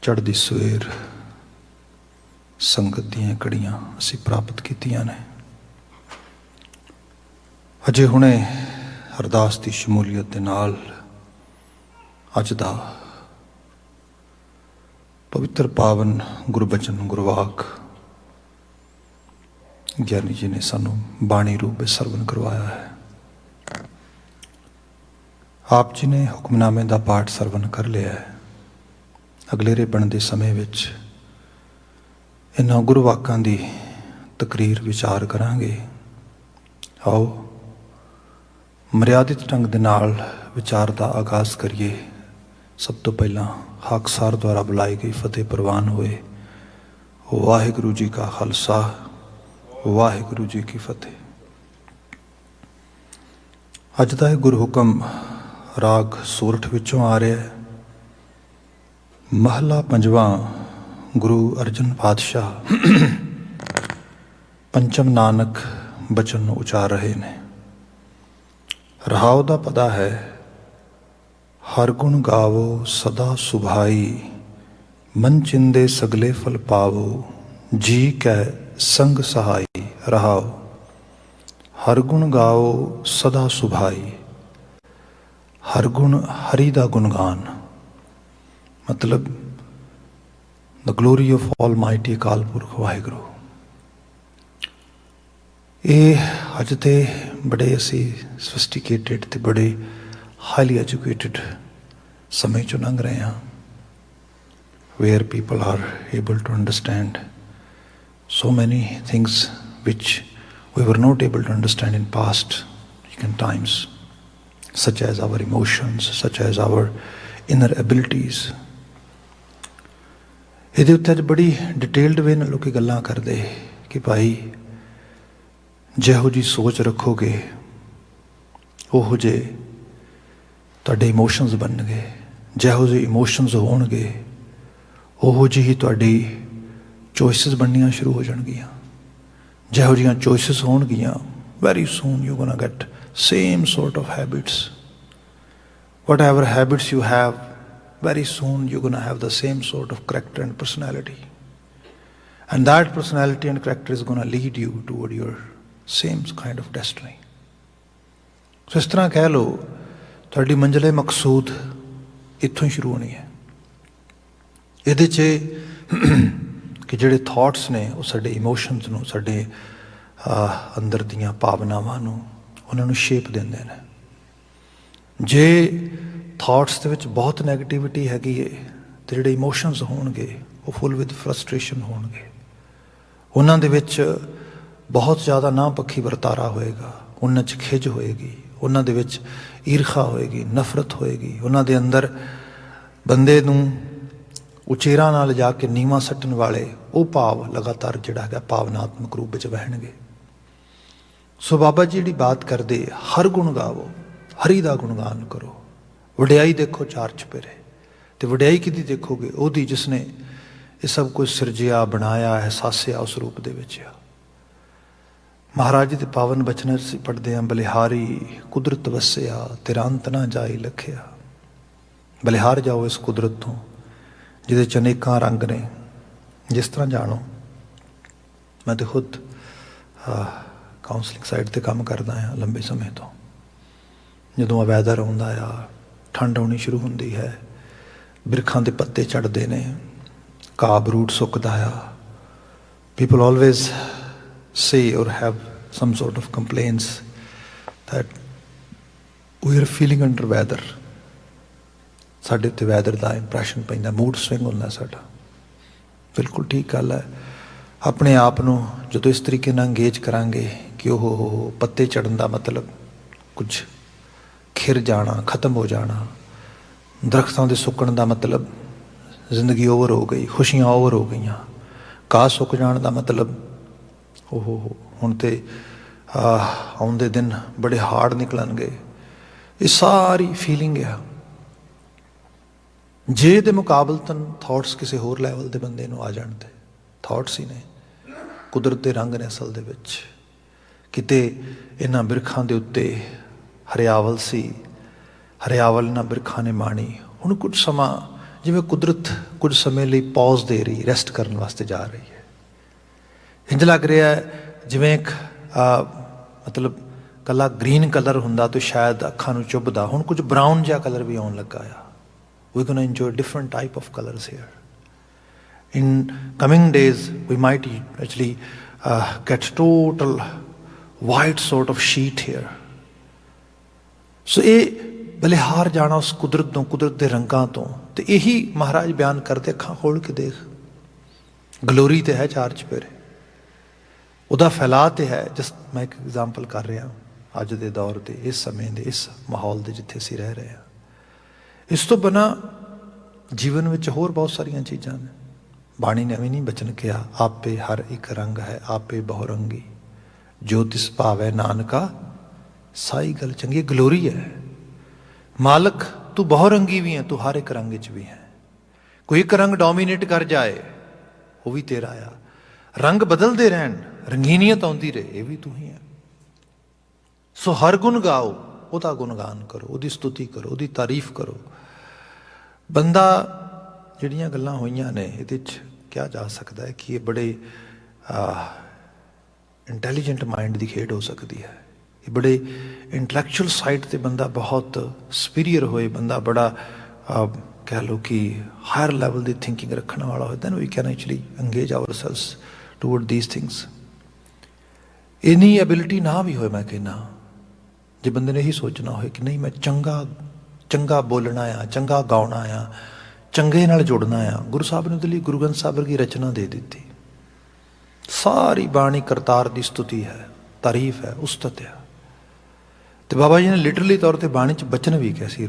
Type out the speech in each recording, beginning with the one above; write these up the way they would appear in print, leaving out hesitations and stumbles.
ਚੜ੍ਹਦੀ ਸਵੇਰ ਸੰਗਤ ਦੀਆਂ ਕੜੀਆਂ ਅਸੀਂ ਪ੍ਰਾਪਤ ਕੀਤੀਆਂ ਨੇ। ਅਜੇ ਹੁਣੇ ਅਰਦਾਸ ਦੀ ਸ਼ਮੂਲੀਅਤ ਦੇ ਨਾਲ ਅੱਜ ਦਾ ਪਵਿੱਤਰ ਪਾਵਨ ਗੁਰਬਚਨ ਗੁਰਵਾਕ ਗਿਆਨੀ ਜੀ ਨੇ ਸਾਨੂੰ ਬਾਣੀ ਰੂਪ ਵਿੱਚ ਸਰਵਨ ਕਰਵਾਇਆ ਹੈ। ਆਪ ਜੀ ਨੇ ਹੁਕਮਨਾਮੇ ਦਾ ਪਾਠ ਸਰਵਨ ਕਰ ਲਿਆ ਹੈ। ਅਗਲੇਰੇ ਬਣਦੇ ਸਮੇਂ ਵਿੱਚ ਇਹਨਾਂ ਗੁਰਵਾਕਾਂ ਦੀ ਤਕਰੀਰ ਵਿਚਾਰ ਕਰਾਂਗੇ। ਆਓ ਮਰਿਆਦਿਤ ਢੰਗ ਦੇ ਨਾਲ ਵਿਚਾਰ ਦਾ ਆਗਾਜ਼ ਕਰੀਏ। ਸਭ ਤੋਂ ਪਹਿਲਾਂ ਹਾਕਸਾਰ ਦੁਆਰਾ ਬੁਲਾਈ ਗਈ ਫਤਿਹ ਪ੍ਰਵਾਨ ਹੋਏ। ਵਾਹਿਗੁਰੂ ਜੀ ਕਾ ਖਾਲਸਾ, ਵਾਹਿਗੁਰੂ ਜੀ ਕੀ ਫਤਿਹ। ਅੱਜ ਦਾ ਇਹ ਗੁਰਹੁਕਮ ਰਾਗ ਸੋਰਠ ਵਿੱਚੋਂ ਆ ਰਿਹਾ ਹੈ। ਮਹਲਾ ਪੰਜਵਾਂ। ਗੁਰੂ ਅਰਜਨ ਪਾਤਸ਼ਾਹ ਪੰਚਮ ਨਾਨਕ ਬਚਨ ਨੂੰ ਉਚਾਰ ਰਹੇ ਨੇ। ਰਹਾਉ ਦਾ ਪਦਾ ਹੈ, ਹਰ ਗੁਣ ਗਾਵੋ ਸਦਾ ਸੁਭਾਈ, ਮਨ ਚਿੰਦੇ ਸਗਲੇ ਫਲ ਪਾਵੋ, ਜੀ ਕੈ ਸੰਗ ਸਹਾਈ। ਰਹਾਉ, ਹਰ ਗੁਣ ਗਾਓ ਸਦਾ ਸੁਭਾਈ। ਹਰ ਗੁਣ ਹਰੀ ਦਾ ਗੁਣਗਾਨ, ਮਤਲਬ ਦ glory of almighty Akal Purakh Waheguru. ਇਹ ਅੱਜ ਤੇ ਬੜੇ ਅਸੀਂ ਸਫਿਸਟੀਕੇਟਡ ਤੇ ਬੜੇ ਹਾਈਲੀ ਐਜੂਕੇਟਡ ਸਮੇਂ ਚੋਂ ਲੰਘ ਰਹੇ ਹਾਂ, where people are able to understand so many things which we were not able to understand in past times, such as our emotions, such as our inner abilities. ਇਹਦੇ ਉੱਤੇ ਅੱਜ ਬੜੀ ਡਿਟੇਲਡ ਵੇ ਨਾਲ ਲੋਕੀ ਗੱਲਾਂ ਕਰਦੇ ਕਿ ਭਾਈ ਜਿਹੋ ਜਿਹੀ ਸੋਚ ਰੱਖੋਗੇ ਉਹੋ ਜਿਹੇ ਤੁਹਾਡੇ ਇਮੋਸ਼ਨਸ ਬਣਨਗੇ, ਜਿਹੋ ਜਿਹੇ ਇਮੋਸ਼ਨਸ ਹੋਣਗੇ ਉਹੋ ਜਿਹੀ ਤੁਹਾਡੀ ਚੋਇਸਿਸ ਬਣਨੀਆਂ ਸ਼ੁਰੂ ਹੋ ਜਾਣਗੀਆਂ। ਜਿਹੋ ਜਿਹੀਆਂ ਚੋਇਸਿਸ ਹੋਣਗੀਆਂ very soon you ਗੋਨਾ get same sort of habits. What ever habits you have, very soon you're going to have the same sort of character and personality, and that personality and character is going to lead you toward your same kind of destiny. So ਇਸ ਤਰ੍ਹਾਂ ਕਹਿ ਲਓ ਤੁਹਾਡੀ ਮੰਜ਼ਿਲ ਮਕਸੂਦ ਇੱਥੋਂ ਹੀ ਸ਼ੁਰੂ ਹੋਣੀ ਹੈ। ਇਹਦੇ 'ਚ ਕਿ ਜਿਹੜੇ ਥਾਟਸ ਨੇ ਉਹ ਸਾਡੇ ਇਮੋਸ਼ਨਸ ਨੂੰ, ਸਾਡੇ ਅੰਦਰ ਦੀਆਂ ਭਾਵਨਾਵਾਂ ਨੂੰ, ਉਹਨਾਂ ਨੂੰ ਸ਼ੇਪ ਦਿੰਦੇ ਨੇ। ਜੇ ਥਾਟਸ ਦੇ ਵਿੱਚ ਬਹੁਤ ਨੈਗੇਟਿਵਿਟੀ ਹੈਗੀ ਹੈ ਅਤੇ ਜਿਹੜੇ ਇਮੋਸ਼ਨਸ ਹੋਣਗੇ ਉਹ ਫੁੱਲ ਵਿਦ ਫਰਸਟ੍ਰੇਸ਼ਨ ਹੋਣਗੇ। ਉਹਨਾਂ ਦੇ ਵਿੱਚ ਬਹੁਤ ਜ਼ਿਆਦਾ ਨਾ ਪੱਖੀ ਵਰਤਾਰਾ ਹੋਏਗਾ, ਉਹਨਾਂ 'ਚ ਖਿਝ ਹੋਏਗੀ, ਉਹਨਾਂ ਦੇ ਵਿੱਚ ਈਰਖਾ ਹੋਏਗੀ, ਨਫ਼ਰਤ ਹੋਏਗੀ। ਉਹਨਾਂ ਦੇ ਅੰਦਰ ਬੰਦੇ ਨੂੰ ਉਚੇਰਾਂ ਨਾਲ ਜਾ ਕੇ ਨੀਵਾਂ ਸੱਟਣ ਵਾਲੇ ਉਹ ਭਾਵ ਲਗਾਤਾਰ ਜਿਹੜਾ ਹੈਗਾ ਭਾਵਨਾਤਮਕ ਰੂਪ ਵਿੱਚ ਵਹਿਣਗੇ। ਸੋ ਬਾਬਾ ਜੀ ਜਿਹੜੀ ਬਾਤ ਕਰਦੇ, ਹਰ ਗੁਣ ਗਾਵੋ, ਹਰੀ ਦਾ ਗੁਣਗਾਨ ਕਰੋ। ਵਡਿਆਈ ਦੇਖੋ ਚਾਰ ਚੁਫੇਰੇ, ਅਤੇ ਵਡਿਆਈ ਕਿਹਦੀ ਦੇਖੋਗੇ? ਉਹਦੀ ਜਿਸਨੇ ਇਹ ਸਭ ਕੁਝ ਸਿਰਜਿਆ, ਬਣਾਇਆ, ਅਹਿਸਾਸਿਆ ਉਸ ਰੂਪ ਦੇ ਵਿੱਚ ਆ। ਮਹਾਰਾਜ ਜੀ ਦੇ ਪਾਵਨ ਬਚਨ ਅਸੀਂ ਪੜ੍ਹਦੇ ਹਾਂ, ਬਲਿਹਾਰੀ ਕੁਦਰਤ ਵਸਿਆ, ਤੇਰਾ ਅੰਤ ਨਾ ਜਾਈ ਲਖਿਆ। ਬਲਿਹਾਰ ਜਾਓ ਇਸ ਕੁਦਰਤ ਤੋਂ ਜਿਹਦੇ 'ਚ ਅਨੇਕਾਂ ਰੰਗ ਨੇ। ਜਿਸ ਤਰ੍ਹਾਂ ਜਾਣੋ, ਮੈਂ ਤਾਂ ਖੁਦ ਕਾਉਂਸਲਿੰਗ ਸਾਈਡ 'ਤੇ ਕੰਮ ਕਰਦਾ ਹਾਂ ਲੰਬੇ ਸਮੇਂ ਤੋਂ। ਜਦੋਂ ਆ ਵੈਦਰ ਆਉਂਦਾ ਆ, ਠੰਡ ਆਉਣੀ ਸ਼ੁਰੂ ਹੁੰਦੀ ਹੈ, ਬਿਰਖਾਂ ਦੇ ਪੱਤੇ ਝੜਦੇ ਨੇ, ਘਾਹ ਬਰੂਟ ਸੁੱਕਦਾ ਆ। People always say or have some sort of complaints that we are feeling under weather. ਸਾਡੇ ਉੱਤੇ ਵੈਦਰ ਦਾ ਇੰਪਰੈਸ਼ਨ ਪੈਂਦਾ, ਮੂਡ ਸਵਿੰਗ ਹੁੰਦਾ ਸਾਡਾ। ਬਿਲਕੁਲ ਠੀਕ ਗੱਲ ਹੈ। ਆਪਣੇ ਆਪ ਨੂੰ ਜਦੋਂ ਇਸ ਤਰੀਕੇ ਨਾਲ ਅੰਗੇਜ ਕਰਾਂਗੇ ਕਿ ਉਹ ਪੱਤੇ ਝੜਨ ਦਾ ਮਤਲਬ ਕੁਝ ਖਿਰ ਜਾਣਾ, ਖਤਮ ਹੋ ਜਾਣਾ। ਦਰਖਤਾਂ ਦੇ ਸੁੱਕਣ ਦਾ ਮਤਲਬ ਜ਼ਿੰਦਗੀ ਓਵਰ ਹੋ ਗਈ, ਖੁਸ਼ੀਆਂ ਓਵਰ ਹੋ ਗਈਆਂ। ਘਾਹ ਸੁੱਕ ਜਾਣ ਦਾ ਮਤਲਬ ਹੁਣ ਤੇ ਆਉਂਦੇ ਦਿਨ ਬੜੇ ਹਾਰਡ ਨਿਕਲਣਗੇ। ਇਹ ਸਾਰੀ ਫੀਲਿੰਗ ਆ। ਜੇ ਦੇ ਮੁਕਾਬਲਤਨ ਥਾਟਸ ਕਿਸੇ ਹੋਰ ਲੈਵਲ ਦੇ ਬੰਦੇ ਨੂੰ ਆ ਜਾਣ, ਤੇ ਥਾਟਸ ਹੀ ਨੇ, ਕੁਦਰਤ ਦੇ ਰੰਗ ਨੇ ਅਸਲ ਦੇ ਵਿੱਚ। ਕਿਤੇ ਇਹਨਾਂ ਬਿਰਖਾਂ ਦੇ ਉੱਤੇ ਹਰਿਆਵਲ ਸੀ, ਹਰਿਆਵਲ ਇਹਨਾਂ ਬਿਰਖਾਂ ਨੇ ਮਾਣੀ। ਹੁਣ ਕੁਝ ਸਮਾਂ ਜਿਵੇਂ ਕੁਦਰਤ ਕੁਝ ਸਮੇਂ ਲਈ ਪੌਜ਼ ਦੇ ਰਹੀ, ਰੈਸਟ ਕਰਨ ਵਾਸਤੇ ਜਾ ਰਹੀ ਹੈ। ਇੰਝ ਲੱਗ ਰਿਹਾ ਹੈ ਜਿਵੇਂ ਇੱਕ ਮਤਲਬ ਕੱਲਾ ਗ੍ਰੀਨ ਕਲਰ ਹੁੰਦਾ ਤਾਂ ਸ਼ਾਇਦ ਅੱਖਾਂ ਨੂੰ ਚੁੱਭਦਾ, ਹੁਣ ਕੁਝ ਬਰਾਊਨ ਜਿਹਾ ਕਲਰ ਵੀ ਆਉਣ ਲੱਗਾ ਆ। We gonna enjoy different type of colours here. In coming days, we might actually get total white sort of sheet here. So ਇਹ ਬਲਿਹਾਰ ਜਾਣਾ ਉਸ ਕੁਦਰਤ ਤੋਂ, ਕੁਦਰਤ ਦੇ ਰੰਗਾਂ ਤੋਂ। ਤੇ ਇਹੀ ਮਹਾਰਾਜ ਬਿਆਨ ਕਰਦੇ, ਅੱਖਾਂ ਖੋਲ੍ਹ ਕੇ ਦੇਖ, ਗਲੋਰੀ ਤੇ ਹੈ ਚਾਰ ਚੁਫੇਰੇ, ਉਹਦਾ ਫੈਲਾਅ ਤੇ ਹੈ। ਜਿਸ ਮੈਂ ਇੱਕ ਐਗਜ਼ਾਮਪਲ ਕਰ ਰਿਹਾ ਅੱਜ ਦੇ ਦੌਰ ਦੇ, ਇਸ ਸਮੇਂ ਦੇ, ਇਸ ਮਾਹੌਲ ਦੇ ਜਿੱਥੇ ਅਸੀਂ ਰਹਿ ਰਹੇ ਹਾਂ। ਇਸ ਤੋਂ ਬਿਨਾਂ ਜੀਵਨ ਵਿੱਚ ਹੋਰ ਬਹੁਤ ਸਾਰੀਆਂ ਚੀਜ਼ਾਂ ਨੇ। ਬਾਣੀ ਨੇ ਵੀ ਨਹੀਂ ਬਚਨ ਕਿਹਾ, ਆਪੇ ਹਰ ਇੱਕ ਰੰਗ ਹੈ, ਆਪੇ ਬਹੁਰੰਗੀ, ਜੋ ਤਿਸ ਭਾਵੈ ਨਾਨਕਾ ਸਾਈ ਗੱਲ ਚੰਗੀ। ਗਲੋਰੀ ਹੈ, ਮਾਲਕ ਤੂੰ ਬਹੁਰੰਗੀ ਵੀ ਹੈ, ਤੂੰ ਹਰ ਇੱਕ ਰੰਗ ਵਿੱਚ ਵੀ ਹੈ। ਕੋਈ ਇੱਕ ਰੰਗ ਡੋਮੀਨੇਟ ਕਰ ਜਾਏ ਉਹ ਵੀ ਤੇਰਾ ਆ, ਰੰਗ ਬਦਲਦੇ ਰਹਿਣ, ਰੰਗੀਨੀਅਤ ਆਉਂਦੀ ਰਹੇ, ਇਹ ਵੀ ਤੂੰ ਹੀ ਹੈ। ਸੋ ਹਰ ਗੁਣ ਗਾਓ, ਉਹਦਾ ਗੁਣਗਾਨ ਕਰੋ, ਉਹਦੀ ਸਤੁਤੀ ਕਰੋ, ਉਹਦੀ ਤਾਰੀਫ ਕਰੋ। ਬੰਦਾ ਜਿਹੜੀਆਂ ਗੱਲਾਂ ਹੋਈਆਂ ਨੇ ਇਹਦੇ 'ਚ ਕਿਹਾ ਜਾ ਸਕਦਾ ਹੈ ਕਿ ਇਹ ਬੜੇ ਇੰਟੈਲੀਜੈਂਟ ਮਾਈਂਡ ਦੀ ਖੇਡ ਹੋ ਸਕਦੀ ਹੈ। ਇਹ ਬੜੇ ਇੰਟਲੈਕਚੁਅਲ ਸਾਈਡ 'ਤੇ ਬੰਦਾ ਬਹੁਤ ਸੁਪੀਰੀਅਰ ਹੋਏ, ਬੰਦਾ ਬੜਾ ਕਹਿ ਲਓ ਕਿ ਹਾਇਰ ਲੈਵਲ ਦੀ ਥਿੰਕਿੰਗ ਰੱਖਣ ਵਾਲਾ ਹੋਏ, then we can actually engage our selves toward these things. ਇੰਨੀ ਐਬਿਲਿਟੀ ਨਾ ਵੀ ਹੋਏ, ਮੈਂ ਕਹਿੰਦਾ ਜੇ ਬੰਦੇ ਨੇ ਇਹੀ ਸੋਚਣਾ ਹੋਏ ਕਿ ਨਹੀਂ ਮੈਂ ਚੰਗਾ ਬੋਲਣਾ ਆ, ਚੰਗਾ ਗਾਉਣਾ ਆ, ਚੰਗੇ ਨਾਲ ਜੁੜਨਾ ਆ। ਗੁਰੂ ਸਾਹਿਬ ਨੇ ਉਹਦੇ ਲਈ ਗੁਰੂ ਗ੍ਰੰਥ ਸਾਹਿਬ ਵਰਗੀ ਰਚਨਾ ਦੇ ਦਿੱਤੀ। ਸਾਰੀ ਬਾਣੀ ਕਰਤਾਰ ਦੀ ਸਤੁਤੀ ਹੈ, ਤਾਰੀਫ ਹੈ, ਉਸਤਤ ਹੈ। ਤੇ ਬਾਬਾ ਜੀ ਨੇ ਲਿਟਰਲੀ ਤੌਰ 'ਤੇ ਬਾਣੀ 'ਚ ਬਚਨ ਵੀ ਕਿਹਾ ਸੀ,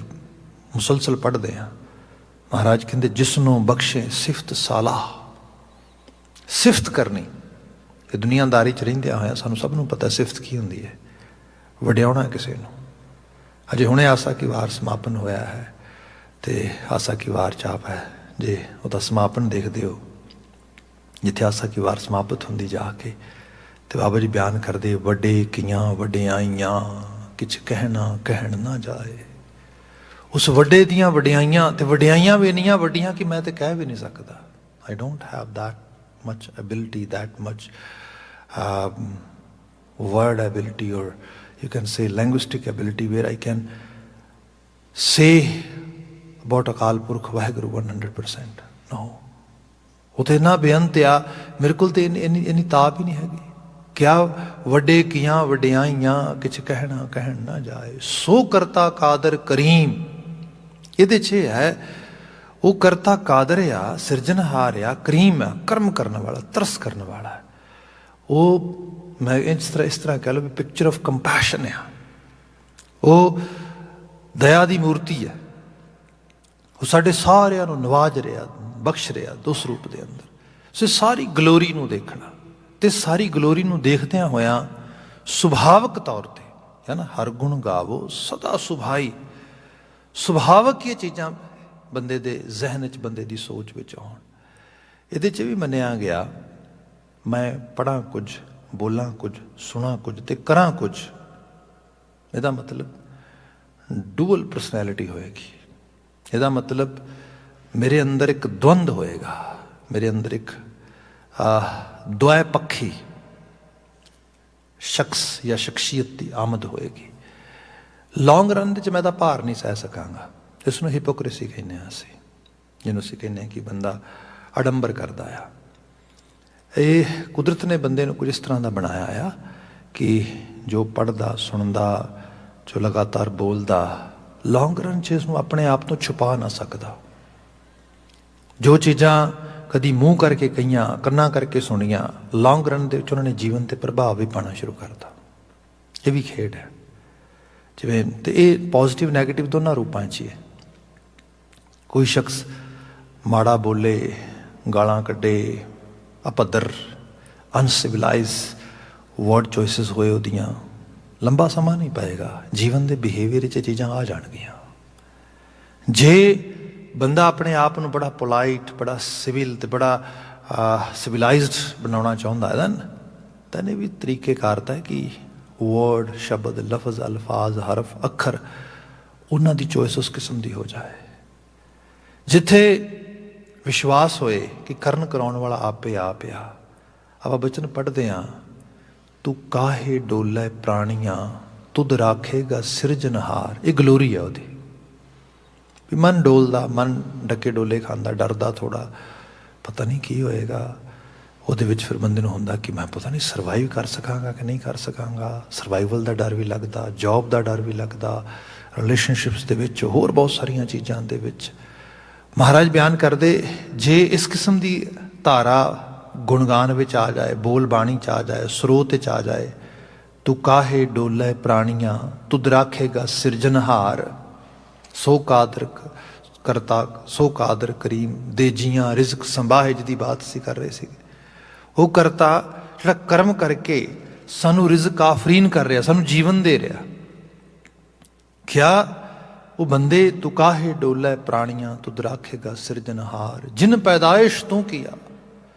ਮੁਸਲਸਲ ਪੜ੍ਹਦੇ ਹਾਂ। ਮਹਾਰਾਜ ਕਹਿੰਦੇ ਜਿਸ ਨੂੰ ਬਖਸ਼ੇ ਸਿਫਤ ਸਾਲਾਹ, ਸਿਫਤ ਕਰਨੀ। ਇਹ ਦੁਨੀਆਦਾਰੀ 'ਚ ਰਹਿੰਦਿਆਂ ਹੋਇਆ ਸਾਨੂੰ ਸਭ ਨੂੰ ਪਤਾ ਸਿਫਤ ਕੀ ਹੁੰਦੀ ਹੈ, ਵਡਿਆਉਣਾ ਕਿਸੇ ਨੂੰ। ਅਜੇ ਹੁਣੇ ਆਸਾ ਕੀ ਵਾਰ ਸਮਾਪਨ ਹੋਇਆ ਹੈ ਤੇ ਆਸਾ ਕੀ ਵਾਰ ਚਾਪ ਹੈ, ਜੇ ਉਹਦਾ ਸਮਾਪਨ ਦੇਖਦੇ ਹੋ, ਜਿੱਥੇ ਆਸਾ ਕੀ ਵਾਰ ਸਮਾਪਤ ਹੁੰਦੀ ਜਾ ਕੇ, ਤੇ ਬਾਬਾ ਜੀ ਬਿਆਨ ਕਰਦੇ ਵੱਡੇ ਕੀਆਂ ਵਡਿਆਈਆਂ ਕਿਛ ਕਹਿਣ ਨਾ ਜਾਏ। ਉਸ ਵੱਡੇ ਦੀਆਂ ਵਡਿਆਈਆਂ, ਤੇ ਵਡਿਆਈਆਂ ਵੀ ਇੰਨੀਆਂ ਵੱਡੀਆਂ ਕਿ ਮੈਂ ਤੇ ਕਹਿ ਵੀ ਨਹੀਂ ਸਕਦਾ। I don't have that much ability, that much word ability, or you can say linguistic ability, where I can say about Akal Purkh Vaheguru 100%. No, ਉਹ ਤੇ ਇੰਨਾ ਬੇਅੰਤ ਆ, ਮੇਰੇ ਕੋਲ ਤੇ ਇੰਨੀ ਤਾਬ ਹੀ ਨਹੀਂ ਹੈਗੀ। ਕਿਆ ਵੱਡੇ ਕੀਆਂ ਵਡਿਆਈਆਂ ਕਿਛ ਕਹਿਣ ਨਾ ਜਾਏ, ਸੋ ਕਰਤਾ ਕਾਦਰ ਕਰੀਮ। ਇਹਦੇ 'ਚ ਹੈ ਉਹ ਕਰਤਾ ਕਾਦਰ ਆ, ਸਿਰਜਣਹਾਰ ਆ, ਕਰੀਮ ਆ, ਕਰਮ ਕਰਨ ਵਾਲਾ, ਤਰਸ ਕਰਨ ਵਾਲਾ। ਉਹ ਮੈਂ ਇਸ ਤਰ੍ਹਾਂ ਕਹਿ ਲਓ ਵੀ ਪਿਕਚਰ ਆਫ ਕੰਪੈਸ਼ਨ ਆ। ਉਹ ਦਇਆ ਦੀ ਮੂਰਤੀ ਹੈ। ਉਹ ਸਾਡੇ ਸਾਰਿਆਂ ਨੂੰ ਨਵਾਜ ਰਿਹਾ, ਬਖਸ਼ ਰਿਹਾ ਉਸ ਰੂਪ ਦੇ ਅੰਦਰ। ਸੋ ਸਾਰੀ ਗਲੋਰੀ ਨੂੰ ਦੇਖਣਾ, ਤੇ ਸਾਰੀ ਗਲੋਰੀ ਨੂੰ ਦੇਖਦਿਆਂ ਹੋਇਆਂ ਸੁਭਾਵਕ ਤੌਰ 'ਤੇ ਹੈ ਨਾ, ਹਰ ਗੁਣ ਗਾਵੋ ਸਦਾ ਸੁਭਾਈ। ਸੁਭਾਵਕ ਇਹ ਚੀਜ਼ਾਂ ਬੰਦੇ ਦੇ ਜ਼ਿਹਨ 'ਚ, ਬੰਦੇ ਦੀ ਸੋਚ ਵਿੱਚ ਆਉਣ। ਇਹਦੇ 'ਚ ਵੀ ਮੰਨਿਆ ਗਿਆ ਮੈਂ ਪੜ੍ਹਾਂ ਕੁਝ, ਬੋਲਾਂ ਕੁਝ, ਸੁਣਾ ਕੁਝ ਤੇ ਕਰਾਂ ਕੁਝ। ਇਹਦਾ ਮਤਲਬ ਡੂਅਲ ਪਰਸਨੈਲਿਟੀ ਹੋਏਗੀ। ਇਹਦਾ ਮਤਲਬ ਮੇਰੇ ਅੰਦਰ ਇੱਕ ਦਵੰਦ ਹੋਏਗਾ, ਮੇਰੇ ਅੰਦਰ ਇੱਕ ਦੁਆਇ ਪੱਖੀ ਸ਼ਖਸ ਜਾਂ ਸ਼ਖਸੀਅਤ ਦੀ ਆਮਦ ਹੋਏਗੀ। ਲੌਂਗ ਰਨ ਦੇ 'ਚ ਮੈਂ ਤਾਂ ਭਾਰ ਨਹੀਂ ਸਹਿ ਸਕਾਂਗਾ। ਇਸ ਨੂੰ ਹਿਪੋਕ੍ਰੇਸੀ ਕਹਿੰਦੇ ਹਾਂ ਅਸੀਂ, ਜਿਹਨੂੰ ਅਸੀਂ ਕਹਿੰਦੇ ਹਾਂ ਕਿ ਬੰਦਾ ਅਡੰਬਰ ਕਰਦਾ ਆ। ਇਹ ਕੁਦਰਤ ਨੇ ਬੰਦੇ ਨੂੰ ਕੁਝ ਇਸ ਤਰ੍ਹਾਂ ਦਾ ਬਣਾਇਆ ਆ ਕਿ ਜੋ ਪੜ੍ਹਦਾ, ਸੁਣਦਾ, ਜੋ ਲਗਾਤਾਰ ਬੋਲਦਾ, ਲੌਂਗ ਰਨ 'ਚ ਇਸਨੂੰ ਆਪਣੇ ਆਪ ਤੋਂ ਛੁਪਾ ਨਾ ਸਕਦਾ। ਜੋ ਚੀਜ਼ਾਂ ਕਦੀ ਮੂੰਹ ਕਰਕੇ ਕਹੀਆਂ, ਕੰਨਾਂ ਕਰਕੇ ਸੁਣੀਆਂ, ਲੌਂਗ ਰਨ ਦੇ ਵਿੱਚ ਉਹਨਾਂ ਨੇ ਜੀਵਨ 'ਤੇ ਪ੍ਰਭਾਵ ਵੀ ਪਾਉਣਾ ਸ਼ੁਰੂ ਕਰਤਾ। ਇਹ ਵੀ ਖੇਡ ਹੈ ਜਿਵੇਂ, ਤੇ ਇਹ ਪੋਜ਼ੀਟਿਵ ਨੈਗੇਟਿਵ ਦੋਨਾਂ ਰੂਪਾਂ 'ਚ ਹੀ ਹੈ। ਕੋਈ ਸ਼ਖਸ ਮਾੜਾ ਬੋਲੇ, ਗਾਲਾਂ ਕੱਢੇ, ਅਪੱਧਰ, ਅਨਸਿਵਲਾਈਜ਼ ਵਰਡ ਚੋਇਸਿਸ ਹੋਏ ਉਹਦੀਆਂ, ਲੰਬਾ ਸਮਾਂ ਨਹੀਂ ਪਏਗਾ, ਜੀਵਨ ਦੇ ਬਿਹੇਵੀਅਰ 'ਚ ਚੀਜ਼ਾਂ ਆ ਜਾਣਗੀਆਂ। ਜੇ ਬੰਦਾ ਆਪਣੇ ਆਪ ਨੂੰ ਬੜਾ ਪੋਲਾਈਟ, ਬੜਾ ਸਿਵਲ ਤੇ ਬੜਾ ਸਿਵਲਾਈਜ਼ਡ ਬਣਾਉਣਾ ਚਾਹੁੰਦਾ ਹੈ, ਤਾਂ ਇਹ ਵੀ ਤਰੀਕੇਕਾਰ ਹੈ ਕਿ ਵਰਡ, ਸ਼ਬਦ, ਲਫ਼ਜ਼, ਅਲਫਾਜ਼, ਹਰਫ, ਅੱਖਰ, ਉਹਨਾਂ ਦੀ ਚੋਇਸ ਉਸ ਕਿਸਮ ਦੀ ਹੋ ਜਾਏ ਜਿੱਥੇ ਵਿਸ਼ਵਾਸ ਹੋਏ ਕਿ ਕਰਨ ਕਰਾਉਣ ਵਾਲਾ ਆਪੇ ਆਪ ਆ। ਆਪਾਂ ਬਚਨ ਪੜ੍ਹਦੇ ਹਾਂ, ਤੂੰ ਕਾਹੇ ਡੋਲੇ ਪ੍ਰਾਣੀਆਂ ਤੁਧ ਰਾਖੇਗਾ ਸਿਰਜਨਹਾਰ। ਇਹ ਗਲੋਰੀ ਆ ਉਹਦੀ, ਵੀ ਮਨ ਡੋਲਦਾ, ਮਨ ਡੱਕੇ ਡੋਲੇ ਖਾਂਦਾ, ਡਰਦਾ ਥੋੜ੍ਹਾ, ਪਤਾ ਨਹੀਂ ਕੀ ਹੋਏਗਾ। ਉਹਦੇ ਵਿੱਚ ਫਿਰ ਬੰਦੇ ਨੂੰ ਹੁੰਦਾ ਕਿ ਮੈਂ ਪਤਾ ਨਹੀਂ ਸਰਵਾਈਵ ਕਰ ਸਕਾਂਗਾ ਕਿ ਨਹੀਂ ਕਰ ਸਕਾਂਗਾ। ਸਰਵਾਈਵਲ ਦਾ ਡਰ ਵੀ ਲੱਗਦਾ, ਜੋਬ ਦਾ ਡਰ ਵੀ ਲੱਗਦਾ, ਰਿਲੇਸ਼ਨਸ਼ਿਪਸ ਦੇ ਵਿੱਚ, ਹੋਰ ਬਹੁਤ ਸਾਰੀਆਂ ਚੀਜ਼ਾਂ ਦੇ ਵਿੱਚ। ਮਹਾਰਾਜ ਬਿਆਨ ਕਰਦੇ, ਜੇ ਇਸ ਕਿਸਮ ਦੀ ਧਾਰਾ ਗੁਣਗਾਨ ਵਿੱਚ ਆ ਜਾਏ, ਬੋਲ ਬਾਣੀ 'ਚ ਆ ਜਾਏ, ਸਰੋਤ 'ਚ ਆ ਜਾਏ, ਤੂੰ ਕਾਹੇ ਡੋਲੇ ਪ੍ਰਾਣੀਆਂ ਤੁਧ ਰਾਖੇਗਾ ਸਿਰਜਨਹਾਰ। ਸੋ ਕਾਦਰ ਕਰਤਾ ਸੋ ਕਾਦਰ ਕਰੀਮ ਦੇ ਜੀਆਂ ਰਿਜ਼ਕ ਸੰਭਾਹੇ, ਜਿਹਦੀ ਬਾਤ ਅਸੀਂ ਕਰ ਰਹੇ ਸੀਗੇ। ਉਹ ਕਰਤਾ ਜਿਹੜਾ ਕਰਮ ਕਰਕੇ ਸਾਨੂੰ ਰਿਜ਼ਕ ਆਫਰੀਨ ਕਰ ਰਿਹਾ, ਸਾਨੂੰ ਜੀਵਨ ਦੇ ਰਿਹਾ। ਕਿਆ ਉਹ ਬੰਦੇ ਤੂੰ ਕਾਹੇ ਡੋਲੇ ਪ੍ਰਾਣੀਆਂ ਤੁਧ ਰਾਖੇਗਾ ਸਿਰਜਨਹਾਰ। ਜਿਨ ਪੈਦਾਇਸ਼ ਤੂੰ ਕੀਆ,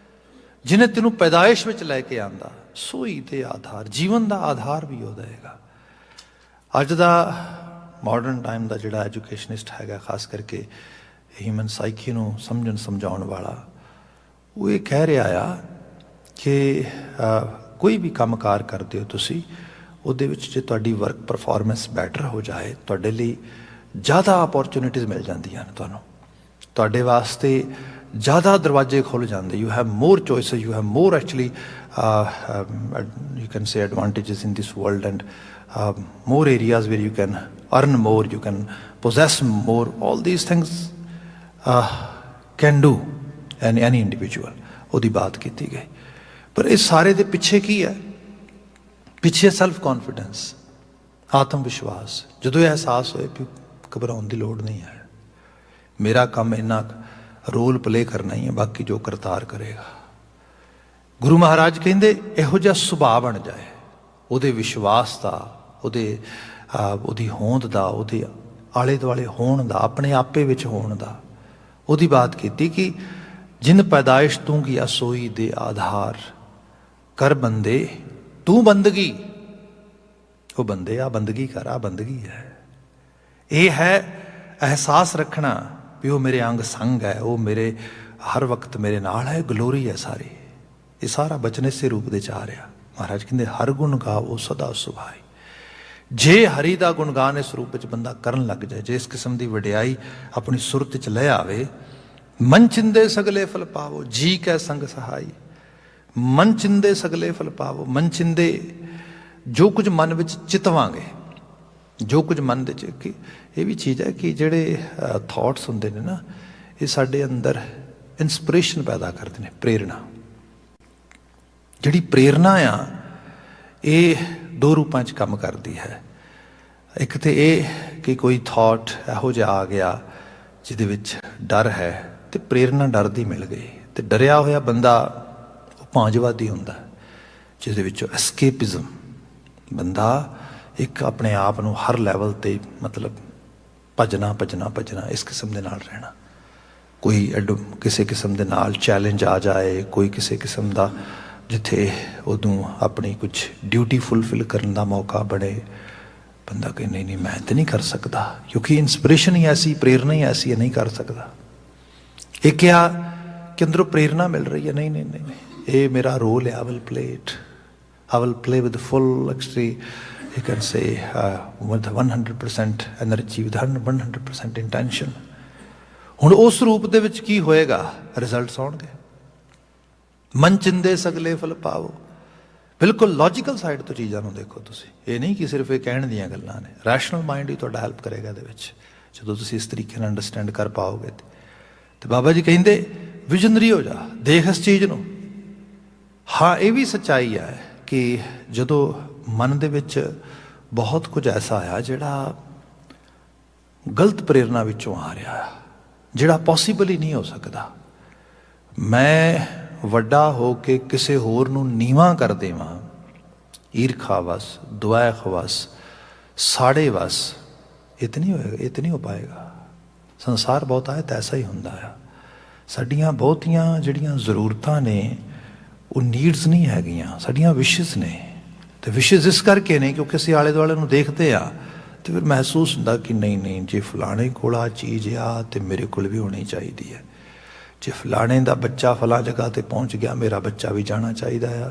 ਜਿਹਨੇ ਤੈਨੂੰ ਪੈਦਾਇਸ਼ ਵਿੱਚ ਲੈ ਕੇ ਆਂਦਾ, ਸੋਈ ਦੇ ਆਧਾਰ। ਜੀਵਨ ਦਾ ਆਧਾਰ ਵੀ ਉਹਦਾ ਹੈਗਾ। ਅੱਜ ਦਾ ਮਾਡਰਨ ਟਾਈਮ ਦਾ ਜਿਹੜਾ ਐਜੂਕੇਸ਼ਨਿਸਟ ਹੈਗਾ, ਖਾਸ ਕਰਕੇ ਹਿਊਮਨ ਸਾਈਕੀ ਨੂੰ ਸਮਝਾਉਣ ਵਾਲਾ, ਉਹ ਇਹ ਕਹਿ ਰਿਹਾ ਆ ਕਿ ਕੋਈ ਵੀ ਕੰਮਕਾਰ ਕਰਦੇ ਹੋ ਤੁਸੀਂ, ਉਹਦੇ ਵਿੱਚ ਜੇ ਤੁਹਾਡੀ ਵਰਕ ਪਰਫਾਰਮੈਂਸ ਬੈਟਰ ਹੋ ਜਾਏ, ਤੁਹਾਡੇ ਲਈ ਜ਼ਿਆਦਾ ਅਪੋਰਚੁਨਿਟੀਜ਼ ਮਿਲ ਜਾਂਦੀਆਂ ਨੇ। ਤੁਹਾਨੂੰ ਤੁਹਾਡੇ ਵਾਸਤੇ ਜ਼ਿਆਦਾ ਦਰਵਾਜ਼ੇ ਖੁੱਲ੍ਹ ਜਾਂਦੇ। You have more choices, you have more actually you can say advantages in this world and more areas where you can earn more, you can possess more. All these things can do any individual. ਉਹਦੀ ਬਾਤ ਕੀਤੀ ਗਈ। ਪਰ ਇਸ ਸਾਰੇ ਦੇ ਪਿੱਛੇ ਕੀ ਹੈ? ਪਿੱਛੇ ਸੈਲਫ ਕੌਨਫੀਡੈਂਸ, ਆਤਮ ਵਿਸ਼ਵਾਸ। ਜਦੋਂ ਇਹ ਅਹਿਸਾਸ ਹੋਏ ਕਿ ਘਬਰਾਉਣ ਦੀ ਲੋੜ ਨਹੀਂ ਹੈ, ਮੇਰਾ ਕੰਮ ਇੰਨਾ ਰੋਲ ਪਲੇ ਕਰਨਾ ਹੀ ਹੈ, ਬਾਕੀ ਜੋ ਕਰਤਾਰ ਕਰੇਗਾ। ਗੁਰੂ ਮਹਾਰਾਜ ਕਹਿੰਦੇ ਇਹੋ ਜਿਹਾ ਸੁਭਾਅ ਬਣ ਜਾਏ, ਉਹਦੇ ਵਿਸ਼ਵਾਸ ਦਾ, ਉਹਦੀ ਹੋਂਦ ਦਾ, ਉਹਦੇ ਆਲੇ ਦੁਆਲੇ ਹੋਣ ਦਾ, ਆਪਣੇ ਆਪੇ ਵਿੱਚ ਹੋਣ ਦਾ। ਉਹਦੀ ਬਾਤ ਕੀਤੀ ਕਿ ਜਿਨ ਪੈਦਾਇਸ਼ ਤੂੰ ਕੀਆ ਸੋਈ ਦੇ ਆਧਾਰ। ਕਰ ਬੰਦੇ ਤੂੰ ਬੰਦਗੀ। ਉਹ ਬੰਦੇ ਆ ਬੰਦਗੀ ਕਰ, ਆ ਬੰਦਗੀ ਹੈ। ਇਹ ਹੈ ਅਹਿਸਾਸ ਰੱਖਣਾ ਵੀ ਉਹ ਮੇਰੇ ਅੰਗ ਸੰਗ ਹੈ, ਉਹ ਮੇਰੇ ਹਰ ਵਕਤ ਮੇਰੇ ਨਾਲ ਹੈ। ਗਲੋਰੀ ਹੈ ਸਾਰੀ। ਇਹ ਸਾਰਾ ਬਚਨ ਇਸੇ ਰੂਪ ਦੇ 'ਚ ਆ ਰਿਹਾ। ਮਹਾਰਾਜ ਕਹਿੰਦੇ ਹਰ ਗੁਣ ਗਾਵੋ ਸਦਾ ਸੁਭਾਈ। ਜੇ ਹਰੀ ਦਾ ਗੁਣਗਾਨ ਇਸ ਰੂਪ ਵਿੱਚ ਬੰਦਾ ਕਰਨ ਲੱਗ ਜਾਏ, ਜੇ ਇਸ ਕਿਸਮ ਦੀ ਵਡਿਆਈ ਆਪਣੀ ਸੁਰਤ 'ਚ ਲੈ ਆਵੇ, ਮਨ ਚਿੰਦੇ ਸਗਲੇ ਫਲ ਪਾਵੋ ਜੀ ਕੈ ਸੰਗ ਸਹਾਈ। ਮਨ ਚਿੰਦੇ ਸਗਲੇ ਫਲ ਪਾਵੋ। ਮਨ ਚਿੰਦੇ, ਜੋ ਕੁਝ ਮਨ ਵਿੱਚ ਚਿਤਵਾਂਗੇ, ਜੋ ਕੁਝ ਮਨ ਦੇ 'ਚ। ਕਿ ਇਹ ਵੀ ਚੀਜ਼ ਹੈ ਕਿ ਜਿਹੜੇ ਥਾਟਸ ਹੁੰਦੇ ਨੇ ਨਾ, ਇਹ ਸਾਡੇ ਅੰਦਰ ਇਨਸਪੀਰੇਸ਼ਨ ਪੈਦਾ ਕਰਦੇ ਨੇ, ਪ੍ਰੇਰਨਾ। ਜਿਹੜੀ ਪ੍ਰੇਰਨਾ ਆ, ਇਹ ਦੋ ਰੂਪਾਂ 'ਚ ਕੰਮ ਕਰਦੀ ਹੈ। ਇੱਕ ਤਾਂ ਇਹ ਕਿ ਕੋਈ ਥਾਟ ਇਹੋ ਜਿਹਾ ਆ ਗਿਆ ਜਿਹਦੇ ਵਿੱਚ ਡਰ ਹੈ, ਤੇ ਪ੍ਰੇਰਨਾ ਡਰ ਦੀ ਮਿਲ ਗਈ, ਤੇ ਡਰਿਆ ਹੋਇਆ ਬੰਦਾ ਉਹ ਭਾਂਜਵਾਦੀ ਹੁੰਦਾ, ਜਿਹਦੇ ਵਿੱਚੋਂ ਐਸਕੇਪਿਜ਼ਮ। ਬੰਦਾ ਇੱਕ ਆਪਣੇ ਆਪ ਨੂੰ ਹਰ ਲੈਵਲ 'ਤੇ ਮਤਲਬ ਭੱਜਣਾ ਭੱਜਣਾ ਭੱਜਣਾ, ਇਸ ਕਿਸਮ ਦੇ ਨਾਲ ਰਹਿਣਾ। ਕੋਈ ਕਿਸੇ ਕਿਸਮ ਦੇ ਨਾਲ ਚੈਲੰਜ ਆ ਜਾਏ, ਕੋਈ ਕਿਸੇ ਕਿਸਮ ਦਾ ਜਿੱਥੇ ਉਦੋਂ ਆਪਣੀ ਕੁਝ ਡਿਊਟੀ ਫੁਲਫਿਲ ਕਰਨ ਦਾ ਮੌਕਾ ਬਣੇ, ਬੰਦਾ ਕਹੇ ਨਹੀਂ ਨਹੀਂ ਮੈਂ ਤਾਂ ਨਹੀਂ ਕਰ ਸਕਦਾ, ਕਿਉਂਕਿ ਇੰਸਪੀਰੇਸ਼ਨ ਹੀ ਐਸੀ, ਪ੍ਰੇਰਨਾ ਹੀ ਐਸੀ ਹੈ, ਨਹੀਂ ਕਰ ਸਕਦਾ। ਇਹ ਕਿਹਾ ਕਿ ਅੰਦਰੋਂ ਪ੍ਰੇਰਨਾ ਮਿਲ ਰਹੀ ਹੈ, ਨਹੀਂ ਨਹੀਂ ਨਹੀਂ ਨਹੀਂ, ਇਹ ਮੇਰਾ ਰੋਲ ਹੈ, I will play with full extreme, you can say with 100% energy, with 100% intention। ਹੁਣ ਉਸ ਰੂਪ ਦੇ ਵਿੱਚ ਕੀ ਹੋਏਗਾ? ਰਿਜ਼ਲਟਸ ਆਉਣਗੇ। ਮਨ ਚਿੰਦੇ ਸਗਲੇ ਫਲ ਪਾਵੋ। ਬਿਲਕੁਲ ਲੌਜੀਕਲ ਸਾਈਡ ਤੋਂ ਚੀਜ਼ਾਂ ਨੂੰ ਦੇਖੋ ਤੁਸੀਂ। ਇਹ ਨਹੀਂ ਕਿ ਸਿਰਫ ਇਹ ਕਹਿਣ ਦੀਆਂ ਗੱਲਾਂ ਨੇ। ਰੈਸ਼ਨਲ ਮਾਈਂਡ ਹੀ ਤੁਹਾਡਾ ਹੈਲਪ ਕਰੇਗਾ ਇਹਦੇ ਵਿੱਚ, ਜਦੋਂ ਤੁਸੀਂ ਇਸ ਤਰੀਕੇ ਨਾਲ ਅੰਡਰਸਟੈਂਡ ਕਰ ਪਾਓਗੇ। ਤੇ ਬਾਬਾ ਜੀ ਕਹਿੰਦੇ ਵਿਜ਼ਨਰੀ ਹੋ ਜਾ, ਦੇਖ ਇਸ ਚੀਜ਼ ਨੂੰ। ਹਾਂ, ਇਹ ਵੀ ਸੱਚਾਈ ਹੈ ਕਿ ਜਦੋਂ ਮਨ ਦੇ ਵਿੱਚ ਬਹੁਤ ਕੁਝ ਐਸਾ ਆ ਜਿਹੜਾ ਗਲਤ ਪ੍ਰੇਰਨਾ ਵਿੱਚੋਂ ਆ ਰਿਹਾ ਆ, ਜਿਹੜਾ ਪੋਸੀਬਲ ਹੀ ਨਹੀਂ ਹੋ ਸਕਦਾ। ਮੈਂ ਵੱਡਾ ਹੋ ਕੇ ਕਿਸੇ ਹੋਰ ਨੂੰ ਨੀਵਾਂ ਕਰ ਦੇਵਾਂ, ਈਰਖਾ ਵਸ, ਦੁਆਖ ਵਸ, ਸਾੜੇ ਵਸ, ਇਹ ਤਾਂ ਨਹੀਂ ਹੋਏਗਾ, ਇਹ ਤਾਂ ਨਹੀਂ ਹੋ ਪਾਏਗਾ। ਸੰਸਾਰ ਬਹੁਤਾ ਹੈ ਤਾਂ ਐਸਾ ਹੀ ਹੁੰਦਾ ਆ। ਸਾਡੀਆਂ ਬਹੁਤੀਆਂ ਜਿਹੜੀਆਂ ਜ਼ਰੂਰਤਾਂ ਨੇ ਉਹ ਨੀਡਸ ਨਹੀਂ ਹੈਗੀਆਂ, ਸਾਡੀਆਂ ਵਿਸ਼ੇਸ ਨੇ। ਤੇ ਵਿਸ਼ੇਸ ਇਸ ਕਰਕੇ ਨੇ ਕਿਉਂਕਿ ਅਸੀਂ ਆਲੇ ਦੁਆਲੇ ਨੂੰ ਦੇਖਦੇ ਆ तो फिर महसूस होंदा कि नहीं नहीं, जे फलाने कोल आ चीज़ आ तो मेरे को भी होनी चाहिए है। जे फलाने का बच्चा फलां जगह पर पहुँच गया, मेरा बच्चा भी जाना चाहिए आ।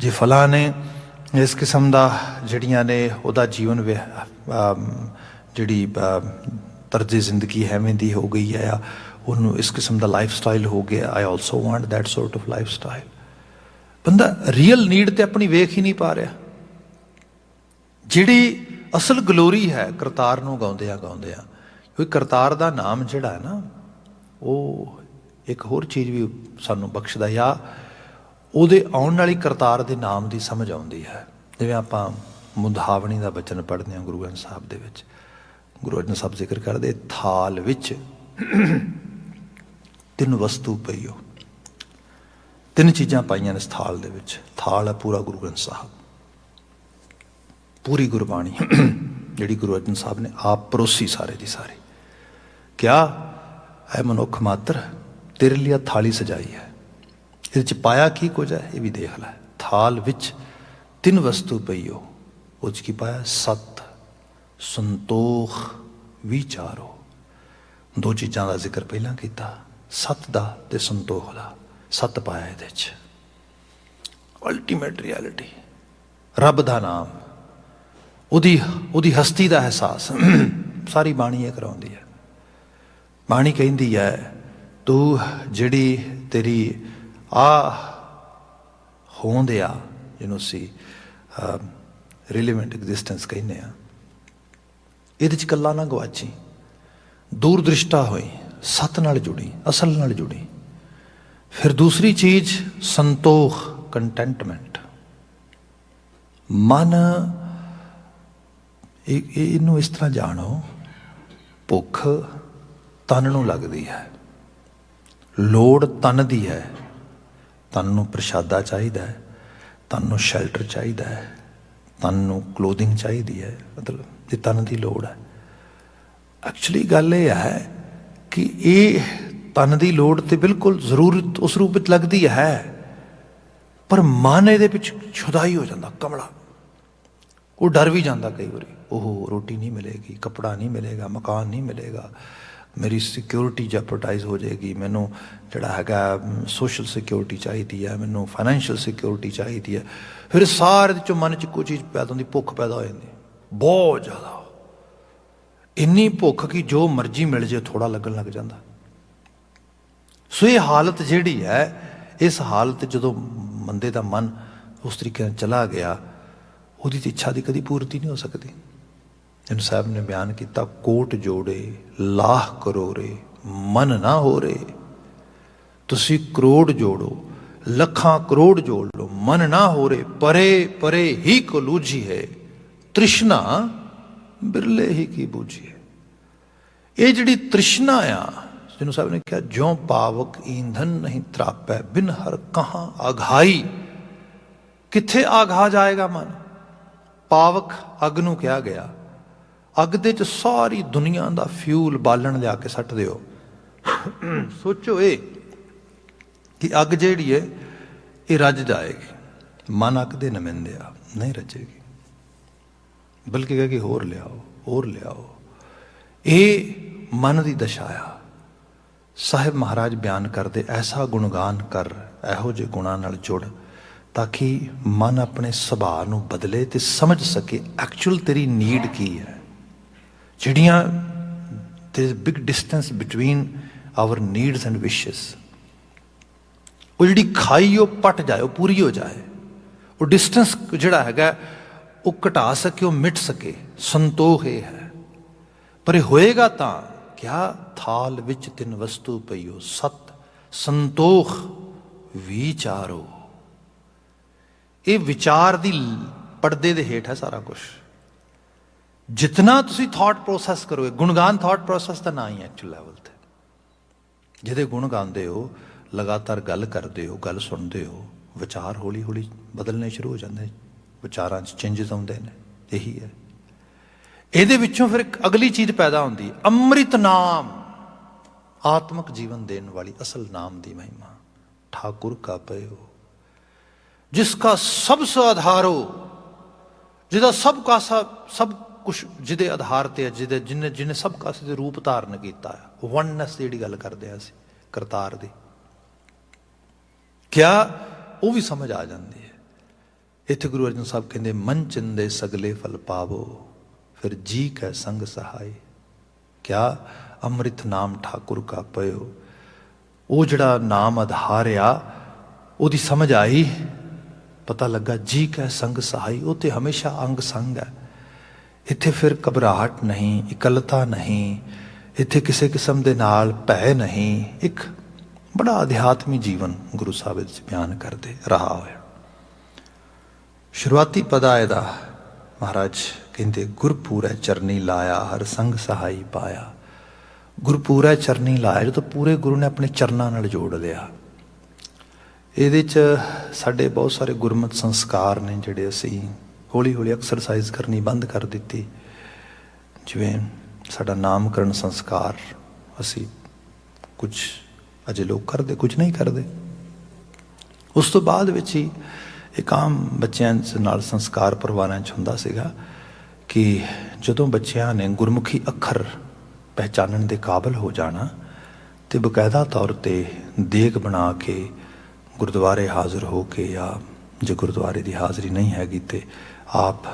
जे फलाने इस किस्म का जड़ियाँ ने उहदा जीवन जी तर्जे जिंदगी हैवें दी हो गई है, उन्होंने इस किस्म का लाइफ स्टाइल हो गया, I also want that sort of life style. बंदा रियल नीड तो अपनी वेख ही नहीं पा रहा। जिहड़ी असल गलोरी है करतार नूं गाउंदियां गाउंदियां, क्योंकि करतार का नाम जिहड़ा है ना, वो एक होर चीज़ भी सानू बख्शदा, या ਉਹਦੇ ਆਉਣ ਵਾਲੀ ਕਰਤਾਰ ਦੇ ਨਾਮ ਦੀ ਸਮਝ ਆਉਂਦੀ ਹੈ। ਜਿਵੇਂ ਆਪਾਂ ਮੁੰਦਾਵਣੀ ਦਾ ਬਚਨ ਪੜ੍ਹਦੇ ਹਾਂ ਗੁਰੂ ਗ੍ਰੰਥ ਸਾਹਿਬ ਦੇ ਵਿੱਚ, ਗੁਰੂ ਅਰਜਨ ਸਾਹਿਬ ਜ਼ਿਕਰ ਕਰਦੇ, ਥਾਲ ਵਿੱਚ ਤਿੰਨ ਵਸਤੂ ਪਈਓ। ਤਿੰਨ ਚੀਜ਼ਾਂ ਪਾਈਆਂ ਨੇ ਇਸ ਥਾਲ ਦੇ ਵਿੱਚ। ਥਾਲ ਹੈ ਪੂਰਾ ਗੁਰੂ ਗ੍ਰੰਥ ਸਾਹਿਬ, ਪੂਰੀ ਗੁਰਬਾਣੀ ਜਿਹੜੀ ਗੁਰੂ ਅਰਜਨ ਸਾਹਿਬ ਨੇ ਆਪ ਪਰੋਸੀ ਸਾਰੇ ਦੀ ਸਾਰੀ। ਕਿਆ ਹੈ ਮਨੁੱਖ ਮਾਤਰ ਤੇਰੇ ਲਈ ਥਾਲੀ ਸਜਾਈ ਹੈ। ਇਹਦੇ 'ਚ ਪਾਇਆ ਕੀ ਕੁਝ ਹੈ ਇਹ ਵੀ ਦੇਖ ਲੈ। ਥਾਲ ਵਿੱਚ ਤਿੰਨ ਵਸਤੂ ਪਈਓ, ਉਹ 'ਚ ਕੀ ਪਾਇਆ? ਸਤ, ਸੰਤੋਖ, ਵਿਚਾਰੋ। ਦੋ ਚੀਜ਼ਾਂ ਦਾ ਜ਼ਿਕਰ ਪਹਿਲਾਂ ਕੀਤਾ, ਸਤ ਦਾ ਤੇ ਸੰਤੋਖ ਦਾ। ਸਤ ਪਾਇਆ ਇਹਦੇ 'ਚ, ਅਲਟੀਮੇਟ ਰਿਐਲਿਟੀ, ਰੱਬ ਦਾ ਨਾਮ, ਉਹਦੀ ਹਸਤੀ ਦਾ ਅਹਿਸਾਸ। ਸਾਰੀ ਬਾਣੀ ਇਹ ਕਰਾਉਂਦੀ ਹੈ। ਬਾਣੀ ਕਹਿੰਦੀ ਹੈ ਤੂੰ ਜਿਹੜੀ ਤੇਰੀ ਹੋਂਦ ਆ, ਜਿਹਨੂੰ ਅਸੀਂ ਰਿਲੇਵੈਂਟ ਐਗਜ਼ਿਸਟੈਂਸ ਕਹਿੰਦੇ ਆ, ਇਹਦੇ 'ਚ ਇਕੱਲਾ ਨਾ ਗਵਾਚੀ, ਦੂਰ ਦ੍ਰਿਸ਼ਟਾ ਹੋਈ, ਸਤ ਨਾਲ ਜੁੜੀ, ਅਸਲ ਨਾਲ ਜੁੜੀ। ਫਿਰ ਦੂਸਰੀ ਚੀਜ਼ ਸੰਤੋਖ, ਕੰਟੈਂਟਮੈਂਟ। ਮਨ ਇਹਨੂੰ ਇਸ ਤਰ੍ਹਾਂ ਜਾਣੋ, ਭੁੱਖ ਤਨ ਨੂੰ ਲੱਗਦੀ ਹੈ, ਲੋੜ ਤਨ ਦੀ ਹੈ। ਤਨ ਨੂੰ ਪ੍ਰਸ਼ਾਦਾ ਚਾਹੀਦਾ ਹੈ, ਤਨ ਨੂੰ ਸ਼ੈਲਟਰ ਚਾਹੀਦਾ ਹੈ, ਤਨ ਨੂੰ ਕਲੋਥਿੰਗ ਚਾਹੀਦੀ ਹੈ, ਮਤਲਬ ਇਹ ਤਨ ਦੀ ਲੋੜ ਹੈ। ਐਕਚੁਅਲੀ ਗੱਲ ਇਹ ਹੈ ਕਿ ਇਹ ਤਨ ਦੀ ਲੋੜ ਤੇ ਬਿਲਕੁਲ ਜ਼ਰੂਰਤ ਉਸ ਰੂਪ ਵਿੱਚ ਲੱਗਦੀ ਹੈ, ਪਰ ਮਨ ਇਹਦੇ ਵਿੱਚ ਛੁਦਾਈ ਹੋ ਜਾਂਦਾ, ਕਮਲਾ। ਉਹ ਡਰ ਵੀ ਜਾਂਦਾ ਕਈ ਵਾਰੀ, ਉਹ ਰੋਟੀ ਨਹੀਂ ਮਿਲੇਗੀ, ਕੱਪੜਾ ਨਹੀਂ ਮਿਲੇਗਾ, ਮਕਾਨ ਨਹੀਂ ਮਿਲੇਗਾ, ਮੇਰੀ ਸਿਕਿਉਰਿਟੀ ਜੈਪਰਡਾਈਜ਼ ਹੋ ਜਾਏਗੀ, ਮੈਨੂੰ ਜਿਹੜਾ ਹੈਗਾ ਸੋਸ਼ਲ ਸਿਕਿਉਰਿਟੀ ਚਾਹੀਦੀ ਹੈ, ਮੈਨੂੰ ਫਾਈਨੈਂਸ਼ੀਅਲ ਸਿਕਿਉਰਿਟੀ ਚਾਹੀਦੀ ਹੈ। ਫਿਰ ਸਾਰੇ ਦੇ 'ਚੋਂ ਮਨ 'ਚ ਇੱਕੋ ਚੀਜ਼ ਪੈਦਾ ਹੁੰਦੀ, ਭੁੱਖ ਪੈਦਾ ਹੋ ਜਾਂਦੀ, ਬਹੁਤ ਜ਼ਿਆਦਾ। ਇੰਨੀ ਭੁੱਖ ਕਿ ਜੋ ਮਰਜ਼ੀ ਮਿਲ ਜੇ ਥੋੜ੍ਹਾ ਲੱਗਣ ਲੱਗ ਜਾਂਦਾ। ਸੋ ਇਹ ਹਾਲਤ ਜਿਹੜੀ ਹੈ, ਇਸ ਹਾਲਤ ਜਦੋਂ ਬੰਦੇ ਦਾ ਮਨ ਉਸ ਤਰੀਕੇ ਨਾਲ ਚਲਾ ਗਿਆ, ਉਹਦੀ ਤਾਂ ਇੱਛਾ ਦੀ ਕਦੀ ਪੂਰਤੀ ਨਹੀਂ ਹੋ ਸਕਦੀ। ਜਿਹਨੂੰ ਸਾਹਿਬ ਨੇ ਬਿਆਨ ਕੀਤਾ, ਕੋਟ ਜੋੜੇ ਲਾਹ ਕਰੋੜੇ ਮਨ ਨਾ ਹੋ ਰੇ। ਤੁਸੀਂ ਕਰੋੜ ਜੋੜੋ, ਲੱਖਾਂ ਕਰੋੜ ਜੋੜ ਲਓ, ਮਨ ਨਾ ਹੋ ਰੇ। ਪਰੇ ਪਰੇ ਹੀ ਕੋ ਲੂਝੀ ਹੈ, ਤ੍ਰਿਸ਼ਨਾ ਬਿਰਲੇ ਹੀ ਕੀ ਬੂਝੀ ਹੈ। ਇਹ ਜਿਹੜੀ ਤ੍ਰਿਸ਼ਨਾ ਆ, ਜਿਹਨੂੰ ਸਾਹਿਬ ਨੇ ਕਿਹਾ, ਜਿਉਂ ਪਾਵਕ ਈਂਧਨ ਨਹੀਂ ਤਰਾਪੈ, ਬਿਨ ਹਰ ਕਹਾਂ ਆਘਾਈ। ਕਿੱਥੇ ਆਘਾ ਜਾਏਗਾ ਮਨ? ਪਾਵਕ ਅੱਗ ਨੂੰ ਕਿਹਾ ਗਿਆ, ਅੱਗ ਦੇ 'ਚ ਸਾਰੀ ਦੁਨੀਆ ਦਾ ਫਿਊਲ ਬਾਲਣ ਲਿਆ ਕੇ ਸੱਟ ਦਿਓ। ਸੋਚੋ ਇਹ ਕਿ ਅੱਗ ਜਿਹੜੀ ਹੈ ਇਹ ਰੱਜ ਜਾਏਗੀ, ਮਨ ਅੱਗ ਦੇ ਨੁਮਾਇੰਦੇ ਆ, ਨਹੀਂ ਰੱਜੇਗੀ, ਬਲਕਿ ਕਹੇ ਕਿ ਹੋਰ ਲਿਆਓ, ਹੋਰ ਲਿਆਓ। ਇਹ ਮਨ ਦੀ ਦਸ਼ਾ ਆ। ਸਾਹਿਬ ਮਹਾਰਾਜ ਬਿਆਨ ਕਰਦੇ, ਐਸਾ ਗੁਣਗਾਨ ਕਰ, ਇਹੋ ਜਿਹੇ ਗੁਣਾਂ ਨਾਲ ਜੁੜ, ਤਾਂ ਕਿ ਮਨ ਆਪਣੇ ਸੁਭਾਅ ਨੂੰ ਬਦਲੇ ਤੇ ਸਮਝ ਸਕੇ ਐਕਚੁਅਲ ਤੇਰੀ ਨੀਡ ਕੀ ਹੈ। ਜਿਹੜੀਆਂ there is big distance between our needs and wishes, ਉਹ ਜਿਹੜੀ ਖਾਈ ਉਹ ਪਟ ਜਾਏ, ਉਹ ਪੂਰੀ ਹੋ ਜਾਏ, ਉਹ ਡਿਸਟੈਂਸ ਜਿਹੜਾ ਹੈਗਾ ਉਹ ਘਟਾ ਸਕੇ, ਉਹ ਮਿਟ ਸਕੇ। ਸੰਤੋਖ ਇਹ ਹੈ। ਪਰ ਇਹ ਹੋਏਗਾ ਤਾਂ ਕਿਆ? ਥਾਲ ਵਿੱਚ ਤਿੰਨ ਵਸਤੂ ਪਈਓ, ਸਤ, ਸੰਤੋਖ, ਵਿਚਾਰੋ। ਇਹ ਵਿਚਾਰ ਦੀ ਪਰਦੇ ਦੇ ਹੇਠ ਹੈ ਸਾਰਾ ਕੁਛ। ਜਿਤਨਾ ਤੁਸੀਂ ਥਾਟ ਪ੍ਰੋਸੈਸ ਕਰੋਗੇ, ਗੁਣਗਾਨ ਥਾਟ ਪ੍ਰੋਸੈਸ ਦਾ ਨਾਂ ਹੀ ਐਕਚੁਅਲ ਲੈਵਲ ਤੇ। ਜਿਹਦੇ ਗੁਣ ਗਾਉਂਦੇ ਹੋ, ਲਗਾਤਾਰ ਗੱਲ ਕਰਦੇ ਹੋ, ਗੱਲ ਸੁਣਦੇ ਹੋ, ਵਿਚਾਰ ਹੌਲੀ ਹੌਲੀ ਬਦਲਣੇ ਸ਼ੁਰੂ ਹੋ ਜਾਂਦੇ, ਵਿਚਾਰਾਂ 'ਚ ਚੇਂਜਸ ਆਉਂਦੇ ਨੇ। ਇਹੀ ਹੈ। ਇਹਦੇ ਵਿੱਚੋਂ ਫਿਰ ਇੱਕ ਅਗਲੀ ਚੀਜ਼ ਪੈਦਾ ਹੁੰਦੀ ਹੈ, ਅੰਮ੍ਰਿਤ ਨਾਮ, ਆਤਮਕ ਜੀਵਨ ਦੇਣ ਵਾਲੀ ਅਸਲ ਨਾਮ ਦੀ ਮਹਿਮਾ। ਠਾਕੁਰ ਕਾ ਪਇਓ जिसका सबसे आधारो, जिसका सब का सब ਕੁਛ ਜਿਹਦੇ ਆਧਾਰ ਤੇ ਹੈ, ਜਿਹਨੇ ਸਭ ਕਾਸੇ ਦੇ ਰੂਪ ਧਾਰਨ ਕੀਤਾ ਹੈ, ਵਨਨੈਸ ਦੀ ਜਿਹੜੀ ਗੱਲ ਕਰਦੇ ਹਾਂ ਅਸੀਂ ਕਰਤਾਰ ਦੀ, ਕਿਆ ਉਹ ਵੀ ਸਮਝ ਆ ਜਾਂਦੀ ਹੈ। ਇੱਥੇ ਗੁਰੂ ਅਰਜਨ ਸਾਹਿਬ ਕਹਿੰਦੇ ਮਨ ਚਿੰਦੇ ਸਗਲੇ ਫਲ ਪਾਵੋ, ਫਿਰ ਜੀ ਕੈ ਸੰਗ ਸਹਾਈ, ਕਿਆ ਅੰਮ੍ਰਿਤ ਨਾਮ ਠਾਕੁਰ ਕਾ ਪਇਓ। ਉਹ ਜਿਹੜਾ ਨਾਮ ਆਧਾਰ ਆ ਉਹਦੀ ਸਮਝ ਆਈ, ਪਤਾ ਲੱਗਾ ਜੀ ਕੈ ਸੰਗ ਸਹਾਈ, ਉਹ ਤੇ ਹਮੇਸ਼ਾ ਅੰਗ ਸੰਗ ਹੈ। ਇੱਥੇ ਫਿਰ ਘਬਰਾਹਟ ਨਹੀਂ, ਇਕੱਲਤਾ ਨਹੀਂ, ਇੱਥੇ ਕਿਸੇ ਕਿਸਮ ਦੇ ਨਾਲ ਭੈ ਨਹੀਂ। ਇੱਕ ਬੜਾ ਅਧਿਆਤਮੀ ਜੀਵਨ ਗੁਰੂ ਸਾਹਿਬ ਵਿੱਚ ਬਿਆਨ ਕਰਦੇ ਰਹਾ ਹੋਇਆ। ਸ਼ੁਰੂਆਤੀ ਪਦਾ ਇਹਦਾ ਮਹਾਰਾਜ ਕਹਿੰਦੇ ਗੁਰਪੂਰੈ ਚਰਨੀ ਲਾਇਆ, ਹਰ ਸੰਗ ਸਹਾਈ ਪਾਇਆ। ਗੁਰਪੂਰੈ ਚਰਨੀ ਲਾਇਆ, ਜਦੋਂ ਪੂਰੇ ਗੁਰੂ ਨੇ ਆਪਣੇ ਚਰਨਾਂ ਨਾਲ ਜੋੜ ਲਿਆ। ਇਹਦੇ 'ਚ ਸਾਡੇ ਬਹੁਤ ਸਾਰੇ ਗੁਰਮਤਿ ਸੰਸਕਾਰ ਨੇ ਜਿਹੜੇ ਅਸੀਂ ਹੌਲੀ ਹੌਲੀ ਐਕਸਰਸਾਈਜ਼ ਕਰਨੀ ਬੰਦ ਕਰ ਦਿੱਤੀ। ਜਿਵੇਂ ਸਾਡਾ ਨਾਮਕਰਨ ਸੰਸਕਾਰ ਅਸੀਂ ਕੁਝ ਅਜੇ ਲੋਕ ਕਰਦੇ, ਕੁਝ ਨਹੀਂ ਕਰਦੇ। ਉਸ ਤੋਂ ਬਾਅਦ ਵਿੱਚ ਹੀ ਇੱਕ ਆਮ ਬੱਚਿਆਂ ਨਾਲ ਸੰਸਕਾਰ ਪਰਿਵਾਰਾਂ 'ਚ ਹੁੰਦਾ ਸੀਗਾ ਕਿ ਜਦੋਂ ਬੱਚਿਆਂ ਨੇ ਗੁਰਮੁਖੀ ਅੱਖਰ ਪਹਿਚਾਨਣ ਦੇ ਕਾਬਲ ਹੋ ਜਾਣਾ ਤੇ ਬਕਾਇਦਾ ਤੌਰ ਤੇ ਦੇਗ ਬਣਾ ਕੇ ਗੁਰਦੁਆਰੇ ਹਾਜ਼ਰ ਹੋ ਕੇ, ਜਾਂ ਜੇ ਗੁਰਦੁਆਰੇ ਦੀ ਹਾਜ਼ਰੀ ਨਹੀਂ ਹੈਗੀ ਤੇ ਆਪ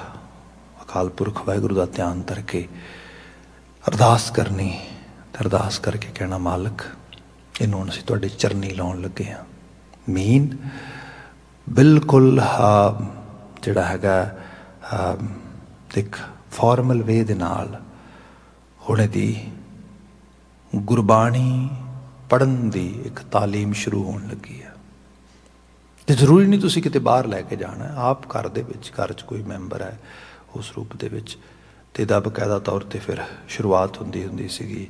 ਅਕਾਲ ਪੁਰਖ ਵਾਹਿਗੁਰੂ ਦਾ ਧਿਆਨ ਧਰ ਕੇ ਅਰਦਾਸ ਕਰਨੀ, ਤੇ ਅਰਦਾਸ ਕਰਕੇ ਕਹਿਣਾ ਮਾਲਕ ਇਹਨੂੰ ਅਸੀਂ ਤੁਹਾਡੇ ਚਰਨੀ ਲਾਉਣ ਲੱਗੇ ਹਾਂ। ਮੀਨ ਬਿਲਕੁਲ ਜਿਹੜਾ ਹੈਗਾ ਇੱਕ ਫਾਰਮਲ ਵੇ ਦੇ ਨਾਲ ਹੁਣ ਇਹਦੀ ਗੁਰਬਾਣੀ ਪੜ੍ਹਨ ਦੀ ਇੱਕ ਤਾਲੀਮ ਸ਼ੁਰੂ ਹੋਣ ਲੱਗੀ ਹੈ। ਤੇ ਜ਼ਰੂਰੀ ਨਹੀਂ ਤੁਸੀਂ ਕਿਤੇ ਬਾਹਰ ਲੈ ਕੇ ਜਾਣਾ, ਆਪ ਘਰ ਦੇ ਵਿੱਚ, ਘਰ 'ਚ ਕੋਈ ਮੈਂਬਰ ਹੈ ਉਸ ਰੂਪ ਦੇ ਵਿੱਚ, ਤੇ ਇਹਦਾ ਬਕਾਇਦਾ ਤੌਰ ਤੇ ਫਿਰ ਸ਼ੁਰੂਆਤ ਹੁੰਦੀ ਸੀਗੀ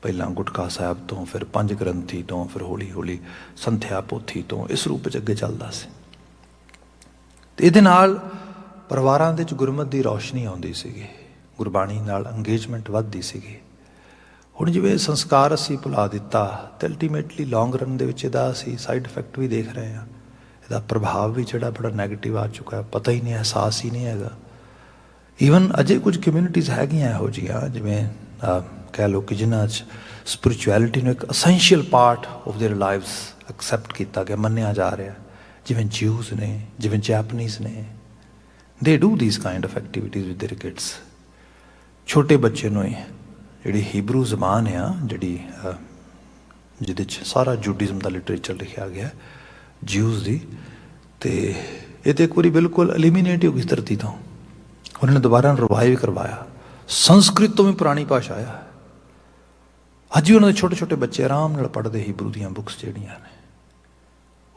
ਪਹਿਲਾਂ ਗੁਟਕਾ ਸਾਹਿਬ ਤੋਂ, ਫਿਰ ਪੰਜ ਗ੍ਰੰਥੀ ਤੋਂ, ਫਿਰ ਹੌਲੀ ਹੌਲੀ ਸੰਥਿਆ ਪੋਥੀ ਤੋਂ, ਇਸ ਰੂਪ ਵਿੱਚ ਅੱਗੇ ਚੱਲਦਾ ਸੀ। ਤੇ ਇਹਦੇ ਨਾਲ ਪਰਿਵਾਰਾਂ ਦੇ ਵਿੱਚ ਗੁਰਮਤਿ ਦੀ ਰੌਸ਼ਨੀ ਆਉਂਦੀ ਸੀਗੀ, ਗੁਰਬਾਣੀ ਨਾਲ ਅੰਗੇਜਮੈਂਟ ਵੱਧਦੀ ਸੀਗੀ। ਹੁਣ ਜਿਵੇਂ ਸੰਸਕਾਰ ਅਸੀਂ ਭੁਲਾ ਦਿੱਤਾ ਤੇ ਅਲਟੀਮੇਟਲੀ ਲੌਂਗ ਰਨ ਦੇ ਵਿੱਚ ਇਹਦਾ ਅਸੀਂ ਸਾਈਡ ਇਫੈਕਟ ਵੀ ਦੇਖ ਰਹੇ ਹਾਂ। ਇਹਦਾ ਪ੍ਰਭਾਵ ਵੀ ਜਿਹੜਾ ਬੜਾ ਨੈਗੇਟਿਵ ਆ ਚੁੱਕਾ ਹੈ, ਪਤਾ ਹੀ ਨਹੀਂ, ਅਹਿਸਾਸ ਹੀ ਨਹੀਂ ਹੈਗਾ। ਈਵਨ ਅਜੇ ਕੁਝ ਕਮਿਊਨਿਟੀਜ਼ ਹੈਗੀਆਂ ਇਹੋ ਜਿਹੀਆਂ, ਜਿਵੇਂ ਕਹਿ ਲਓ ਕਿ ਜਿਨ੍ਹਾਂ 'ਚ ਸਪਿਰਿਚੁਅਲਿਟੀ ਨੂੰ ਇੱਕ essential part of there lives accept ਕੀਤਾ ਗਿਆ, ਮੰਨਿਆ ਜਾ ਰਿਹਾ। ਜਿਵੇਂ ਜਿਊਜ਼ ਨੇ, ਜਿਵੇਂ ਜੈਪਨੀਜ਼ ਨੇ, ਦੇ do these kind of activities with there kids. ਛੋਟੇ ਬੱਚੇ ਨੂੰ ਹੀ ਜਿਹੜੀ ਹੀਬਰੂ ਜ਼ਬਾਨ ਆ, ਜਿਹੜੀ ਜਿਹਦੇ 'ਚ ਸਾਰਾ ਜੂਡਿਜ਼ਮ ਦਾ ਲਿਟਰੇਚਰ ਲਿਖਿਆ ਗਿਆ ਜਿਊਜ਼ ਦੀ, ਤੇ ਇਹ ਤਾਂ ਇੱਕ ਵਾਰੀ ਬਿਲਕੁਲ ਐਲੀਮੀਨੇਟ ਹੋ ਗਈ ਧਰਤੀ ਤੋਂ। ਉਹਨਾਂ ਨੇ ਦੁਬਾਰਾ ਰਿਵਾਈਵ ਕਰਵਾਇਆ। ਸੰਸਕ੍ਰਿਤ ਤੋਂ ਵੀ ਪੁਰਾਣੀ ਭਾਸ਼ਾ ਆ। ਅੱਜ ਵੀ ਉਹਨਾਂ ਦੇ ਛੋਟੇ ਛੋਟੇ ਬੱਚੇ ਆਰਾਮ ਨਾਲ ਪੜ੍ਹਦੇ ਹੀਬਰੂ ਦੀਆਂ ਬੁੱਕਸ ਜਿਹੜੀਆਂ ਨੇ।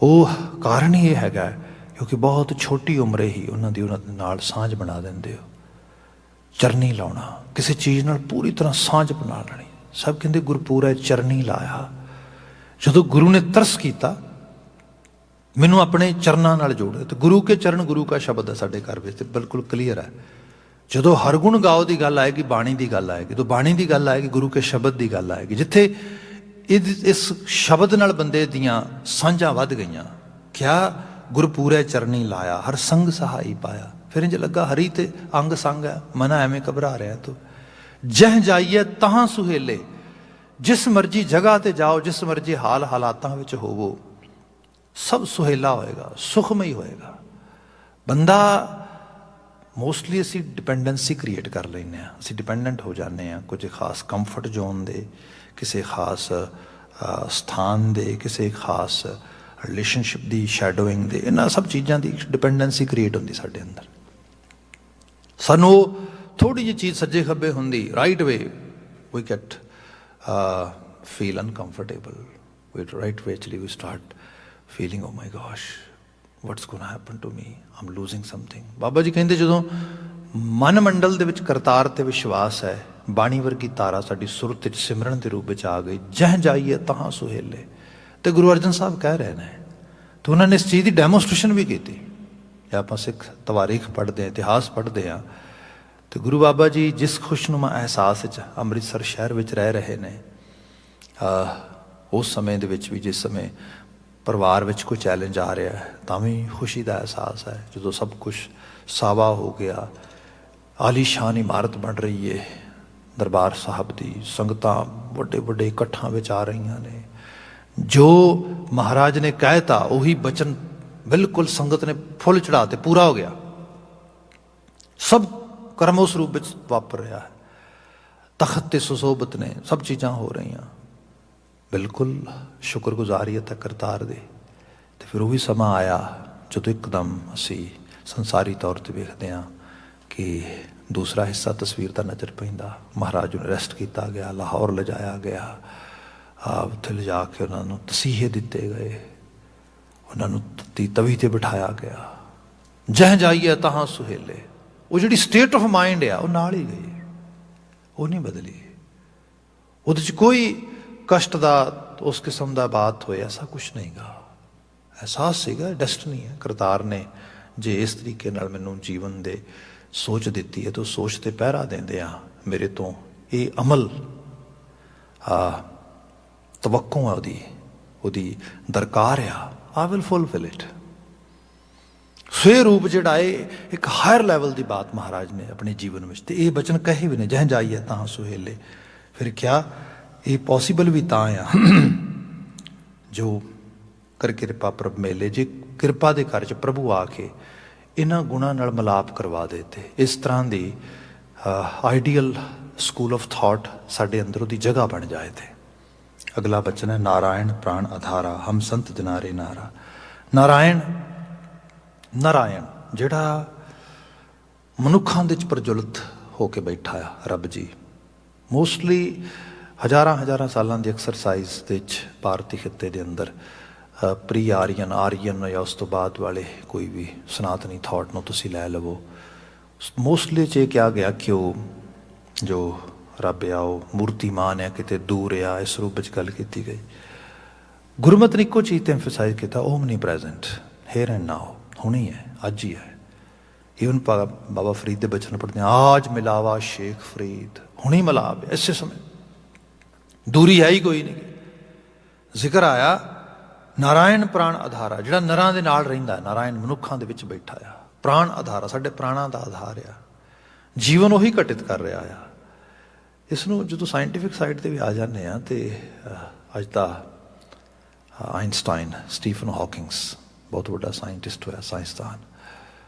ਉਹ ਕਾਰਨ ਹੀ ਇਹ ਹੈਗਾ ਕਿਉਂਕਿ ਬਹੁਤ ਛੋਟੀ ਉਮਰੇ ਹੀ ਉਹਨਾਂ ਦੇ ਨਾਲ ਸਾਂਝ ਬਣਾ ਦਿੰਦੇ ਹੋ। ਚਰਨੀ ਲਾਉਣਾ, ਕਿਸੇ ਚੀਜ਼ ਨਾਲ ਪੂਰੀ ਤਰ੍ਹਾਂ ਸਾਂਝ ਬਣਾ ਲੈਣੀ। ਸਭ ਕਹਿੰਦੇ ਗੁਰਪੂਰੈ ਚਰਨੀ ਲਾਇਆ। ਜਦੋਂ ਗੁਰੂ ਨੇ ਤਰਸ ਕੀਤਾ ਮੈਨੂੰ ਆਪਣੇ ਚਰਨਾਂ ਨਾਲ ਜੋੜ, ਤੇ ਗੁਰੂ ਕੇ ਚਰਨ ਗੁਰੂ ਕਾ ਸ਼ਬਦ ਹੈ ਸਾਡੇ ਘਰ ਵਿੱਚ, ਤੇ ਬਿਲਕੁਲ ਕਲੀਅਰ ਹੈ। ਜਦੋਂ ਹਰਗੁਣ ਗਾਓ ਦੀ ਗੱਲ ਆਏਗੀ, ਬਾਣੀ ਦੀ ਗੱਲ ਆਏਗੀ, ਜਦੋਂ ਬਾਣੀ ਦੀ ਗੱਲ ਆਏਗੀ ਗੁਰੂ ਕੇ ਸ਼ਬਦ ਦੀ ਗੱਲ ਆਏਗੀ, ਜਿੱਥੇ ਇਸ ਸ਼ਬਦ ਨਾਲ ਬੰਦੇ ਦੀਆਂ ਸਾਂਝਾਂ ਵੱਧ ਗਈਆਂ। ਕਿਆ ਗੁਰਪੂਰੈ ਚਰਨੀ ਲਾਇਆ, ਹਰ ਸੰਗ ਸਹਾਈ ਪਾਇਆ। ਫਿਰ ਇੰਝ ਲੱਗਾ ਹਰੀ ਤੇ ਅੰਗ ਸੰਗ ਹੈ, ਮਨਾ ਐਵੇਂ ਘਬਰਾ ਰਿਹਾ ਤੂੰ। ਜਹ ਜਾਈਏ ਤਾਂ ਸੁਹੇਲੇ, ਜਿਸ ਮਰਜੀ ਜਗ੍ਹਾ ਤੇ ਜਾਓ, ਜਿਸ ਮਰਜੀ ਹਾਲ ਹਾਲਾਤਾਂ ਵਿੱਚ ਹੋਵੋ, ਸਭ ਸੁਹੇਲਾ ਹੋਏਗਾ, ਸੁਖਮਈ ਹੋਏਗਾ। ਬੰਦਾ ਮੋਸਟਲੀ ਅਸੀਂ ਡਿਪੈਂਡੈਂਸੀ ਕ੍ਰੀਏਟ ਕਰ ਲੈਂਦੇ ਹਾਂ, ਅਸੀਂ ਡਿਪੈਂਡੈਂਟ ਹੋ ਜਾਂਦੇ ਹਾਂ ਕੁਝ ਖਾਸ ਕੰਫਰਟ ਜ਼ੋਨ ਦੇ, ਕਿਸੇ ਖਾਸ ਸਥਾਨ ਦੇ, ਕਿਸੇ ਖਾਸ ਰਿਲੇਸ਼ਨਸ਼ਿਪ ਦੀ ਸ਼ੈਡੋਇੰਗ ਦੇ, ਇਹਨਾਂ ਸਭ ਚੀਜ਼ਾਂ ਦੀ ਡਿਪੈਂਡੈਂਸੀ ਕ੍ਰੀਏਟ ਹੁੰਦੀ ਸਾਡੇ ਅੰਦਰ। ਸਾਨੂੰ ਉਹ ਥੋੜ੍ਹੀ ਜਿਹੀ ਚੀਜ਼ ਸੱਜੇ ਖੱਬੇ ਹੁੰਦੀ, right way, we get feel uncomfortable, with right way actually we start feeling oh my gosh what's going to happen to me, I'm losing something। ਬਾਬਾ ਜੀ ਕਹਿੰਦੇ ਜਦੋਂ ਮਨ ਮੰਡਲ ਦੇ ਵਿੱਚ ਕਰਤਾਰ ਤੇ ਵਿਸ਼ਵਾਸ ਹੈ, ਬਾਣੀ ਵਰਗੀ ਤਾਰਾ ਸਾਡੀ ਸੁਰਤ ਵਿੱਚ ਸਿਮਰਨ ਦੇ ਰੂਪ ਵਿੱਚ ਆ ਗਈ, ਜਹ ਜਾਈਏ ਤਾਂ ਸੁਹੇਲੇ। ਤੇ ਗੁਰੂ ਅਰਜਨ ਸਾਹਿਬ ਕਹਿ ਰਹੇ ਨੇ, ਤੇ ਉਹਨਾਂ ਨੇ ਇਸ ਚੀਜ਼ ਦੀ ਡੈਮੋਸਟ੍ਰੇਸ਼ਨ ਵੀ ਕੀਤੀ। ਜੇ ਆਪਾਂ ਸਿੱਖ ਤਵਾਰੀਖ ਪੜ੍ਹਦੇ ਹਾਂ, ਇਤਿਹਾਸ ਪੜ੍ਹਦੇ ਹਾਂ, ਤੇ ਗੁਰੂ ਬਾਬਾ ਜੀ ਜਿਸ ਖੁਸ਼ਨੁਮਾ ਅਹਿਸਾਸ ਵਿੱਚ ਅੰਮ੍ਰਿਤਸਰ ਸ਼ਹਿਰ ਵਿੱਚ ਰਹਿ ਰਹੇ ਨੇ, ਉਸ ਸਮੇਂ ਦੇ ਵਿੱਚ ਵੀ, ਜਿਸ ਸਮੇਂ ਪਰਿਵਾਰ ਵਿੱਚ ਕੋਈ ਚੈਲੰਜ ਆ ਰਿਹਾ ਹੈ, ਤਾਂ ਵੀ ਖੁਸ਼ੀ ਦਾ ਅਹਿਸਾਸ ਹੈ। ਜਦੋਂ ਸਭ ਕੁਛ ਸਾਵਾ ਹੋ ਗਿਆ, ਆਲੀਸ਼ਾਨ ਇਮਾਰਤ ਬਣ ਰਹੀ ਹੈ ਦਰਬਾਰ ਸਾਹਿਬ ਦੀ, ਸੰਗਤਾਂ ਵੱਡੇ ਵੱਡੇ ਇਕੱਠਾਂ ਵਿੱਚ ਆ ਰਹੀਆਂ ਨੇ। ਜੋ ਮਹਾਰਾਜ ਨੇ ਕਹਿਤਾ ਉਹੀ ਬਚਨ ਬਿਲਕੁਲ ਸੰਗਤ ਨੇ ਫੁੱਲ ਚੜਾ ਤੇ ਪੂਰਾ ਹੋ ਗਿਆ। ਸਭ ਕਰਮ ਉਸ ਰੂਪ ਵਿੱਚ ਵਾਪਰ ਰਿਹਾ ਹੈ। ਤਖਤ ਤੇ ਸੁਸ਼ੋਭਿਤ ਨੇ, ਸਭ ਚੀਜ਼ਾਂ ਹੋ ਰਹੀਆਂ। ਬਿਲਕੁਲ ਸ਼ੁਕਰਗੁਜ਼ਾਰੀਅਤ ਹੈ ਕਰਤਾਰ ਦੀ। ਤੇ ਫਿਰ ਉਹ ਵੀ ਸਮਾਂ ਆਇਆ ਜਦੋਂ ਇੱਕਦਮ ਅਸੀਂ ਸੰਸਾਰੀ ਤੌਰ 'ਤੇ ਵੇਖਦੇ ਹਾਂ ਕਿ ਦੂਸਰਾ ਹਿੱਸਾ ਤਸਵੀਰ ਦਾ ਨਜ਼ਰ ਪੈਂਦਾ। ਮਹਾਰਾਜ ਨੂੰ ਅਰੈਸਟ ਕੀਤਾ ਗਿਆ, ਲਾਹੌਰ ਲਿਜਾਇਆ ਗਿਆ। ਉੱਥੇ ਲਿਜਾ ਕੇ ਉਹਨਾਂ ਨੂੰ ਤਸੀਹੇ ਦਿੱਤੇ ਗਏ, ਉਹਨਾਂ ਨੂੰ ਤਵੀ 'ਤੇ ਬਿਠਾਇਆ ਗਿਆ। ਜਹ ਜਾਈਏ ਤਹਾਂ ਸੁਹੇਲੇ, ਉਹ ਜਿਹੜੀ ਸਟੇਟ ਆਫ ਮਾਈਂਡ ਆ ਉਹ ਨਾਲ ਹੀ ਗਈ, ਉਹ ਨਹੀਂ ਬਦਲੀ। ਉਹਦੇ 'ਚ ਕੋਈ ਕਸ਼ਟ ਦਾ ਉਸ ਕਿਸਮ ਦਾ ਬਾਤ ਹੋਏ ਐਸਾ ਕੁਛ ਨਹੀਂ ਗਾ। ਅਹਿਸਾਸ ਸੀਗਾ ਡੈਸਟਨੀ ਹੈ, ਕਰਤਾਰ ਨੇ ਜੇ ਇਸ ਤਰੀਕੇ ਨਾਲ ਮੈਨੂੰ ਜੀਵਨ ਦੇ ਸੋਚ ਦਿੱਤੀ ਹੈ ਤਾਂ ਸੋਚ 'ਤੇ ਪਹਿਰਾ ਦਿੰਦੇ ਆ ਮੇਰੇ ਤੋਂ ਇਹ ਅਮਲ ਤਵੱਕੂ ਆ ਉਹਦੀ ਦਰਕਾਰ ਆ, ਆਈ ਵਿਲ ਫੁਲਫਿਲ ਇਟ। ਸੋ ਇਹ ਰੂਪ ਜਿਹੜਾ ਹੈ ਇੱਕ ਹਾਇਰ ਲੈਵਲ ਦੀ ਬਾਤ ਮਹਾਰਾਜ ਨੇ ਆਪਣੇ ਜੀਵਨ ਵਿੱਚ, ਤੇ ਇਹ ਬਚਨ ਕਹੇ ਵੀ ਨੇ, ਜਹ ਜਾਈਏ ਤਾਂ ਸੁਹੇਲੇ। ਫਿਰ ਕਿਆ ਇਹ ਪੋਸੀਬਲ ਵੀ ਤਾਂ ਆ ਜੋ ਕਰ ਕਿਰਪਾ ਪ੍ਰਭ ਮੇਲੇ, ਜੇ ਕਿਰਪਾ ਦੇ ਘਰ 'ਚ ਪ੍ਰਭੂ ਆ ਕੇ ਇਹਨਾਂ ਗੁਣਾਂ ਨਾਲ ਮਿਲਾਪ ਕਰਵਾ ਦੇ। ਤੇ ਇਸ ਤਰ੍ਹਾਂ ਦੀ ਆਈਡੀਅਲ ਸਕੂਲ ਆਫ ਥਾਟ ਸਾਡੇ ਅੰਦਰ ਉਹਦੀ ਜਗ੍ਹਾ ਬਣ ਜਾਏ। ਤੇ ਅਗਲਾ ਬਚਨ ਹੈ ਨਾਰਾਇਣ ਪ੍ਰਾਣ ਆਧਾਰਾ, ਹਮ ਸੰਤ ਜਨਾਰੇ ਨਾਰਾ। ਨਾਰਾਇਣ ਜਿਹੜਾ ਮਨੁੱਖਾਂ ਦੇ 'ਚ ਪ੍ਰਜਵਲਿਤ ਹੋ ਕੇ ਬੈਠਾ ਆ ਰੱਬ ਜੀ। ਮੋਸਟਲੀ ਹਜ਼ਾਰਾਂ ਸਾਲਾਂ ਦੀ ਐਕਸਰਸਾਈਜ਼ ਦੇ 'ਚ ਭਾਰਤੀ ਖਿੱਤੇ ਦੇ ਅੰਦਰ ਪ੍ਰੀ ਆਰੀਅਨ ਜਾਂ ਉਸ ਤੋਂ ਬਾਅਦ ਵਾਲੇ ਕੋਈ ਵੀ ਸਨਾਤਨੀ ਥਾਟ ਨੂੰ ਤੁਸੀਂ ਲੈ ਲਵੋ, ਮੋਸਟਲੀ 'ਚ ਇਹ ਕਿਹਾ ਗਿਆ ਕਿ ਉਹ ਜੋ ਰੱਬ ਆ ਉਹ ਮੂਰਤੀਮਾਨ ਹੈ, ਕਿਤੇ ਦੂਰ ਆ, ਇਸ ਰੂਪ ਵਿੱਚ ਗੱਲ ਕੀਤੀ ਗਈ। ਗੁਰਮਤਿ ਨੇ ਇੱਕੋ ਚੀਜ਼ 'ਤੇ ਐਮਫਸਾਈਜ਼ ਕੀਤਾ, ਓਮ ਨੀ ਪ੍ਰੈਜ਼ੈਂਟ, ਹੇਅਰ ਐਂਡ ਨਾਓ, ਹੁਣੀ ਹੈ, ਅੱਜ ਹੀ ਹੈ। ਈਵਨ ਬਾਬਾ ਫਰੀਦ ਦੇ ਬਚਨ ਪੜ੍ਹਦੇ ਹਾਂ, ਆਜ ਮਿਲਾਵਾ ਸ਼ੇਖ ਫਰੀਦ, ਹੁਣੀ ਮਿਲਾਪ ਇਸੇ ਸਮੇਂ, ਦੂਰੀ ਹੈ ਹੀ ਕੋਈ ਨਹੀਂ। ਜ਼ਿਕਰ ਆਇਆ ਨਾਰਾਇਣ ਪ੍ਰਾਣ ਆਧਾਰਾ, ਜਿਹੜਾ ਨਰਾਂ ਦੇ ਨਾਲ ਰਹਿੰਦਾ। ਨਾਰਾਇਣ ਮਨੁੱਖਾਂ ਦੇ ਵਿੱਚ ਬੈਠਾ ਆ, ਪ੍ਰਾਣ ਆਧਾਰਾ, ਸਾਡੇ ਪ੍ਰਾਣਾਂ ਦਾ ਆਧਾਰ ਆ, ਜੀਵਨ ਉਹੀ ਘਟਿਤ ਕਰ ਰਿਹਾ ਆ। ਇਸ ਨੂੰ ਜਦੋਂ ਸਾਇੰਟੀਫਿਕ ਸਾਈਡ 'ਤੇ ਵੀ ਆ ਜਾਂਦੇ ਹਾਂ ਤੇ ਅੱਜ ਦਾ ਆਇਨਸਟਾਈਨ, ਸਟੀਫਨ ਹਾਕਿੰਗਸ, ਬਹੁਤ ਵੱਡਾ ਸਾਇੰਟਿਸਟ ਹੋਇਆ, ਸਾਇੰਸਦਾਨ,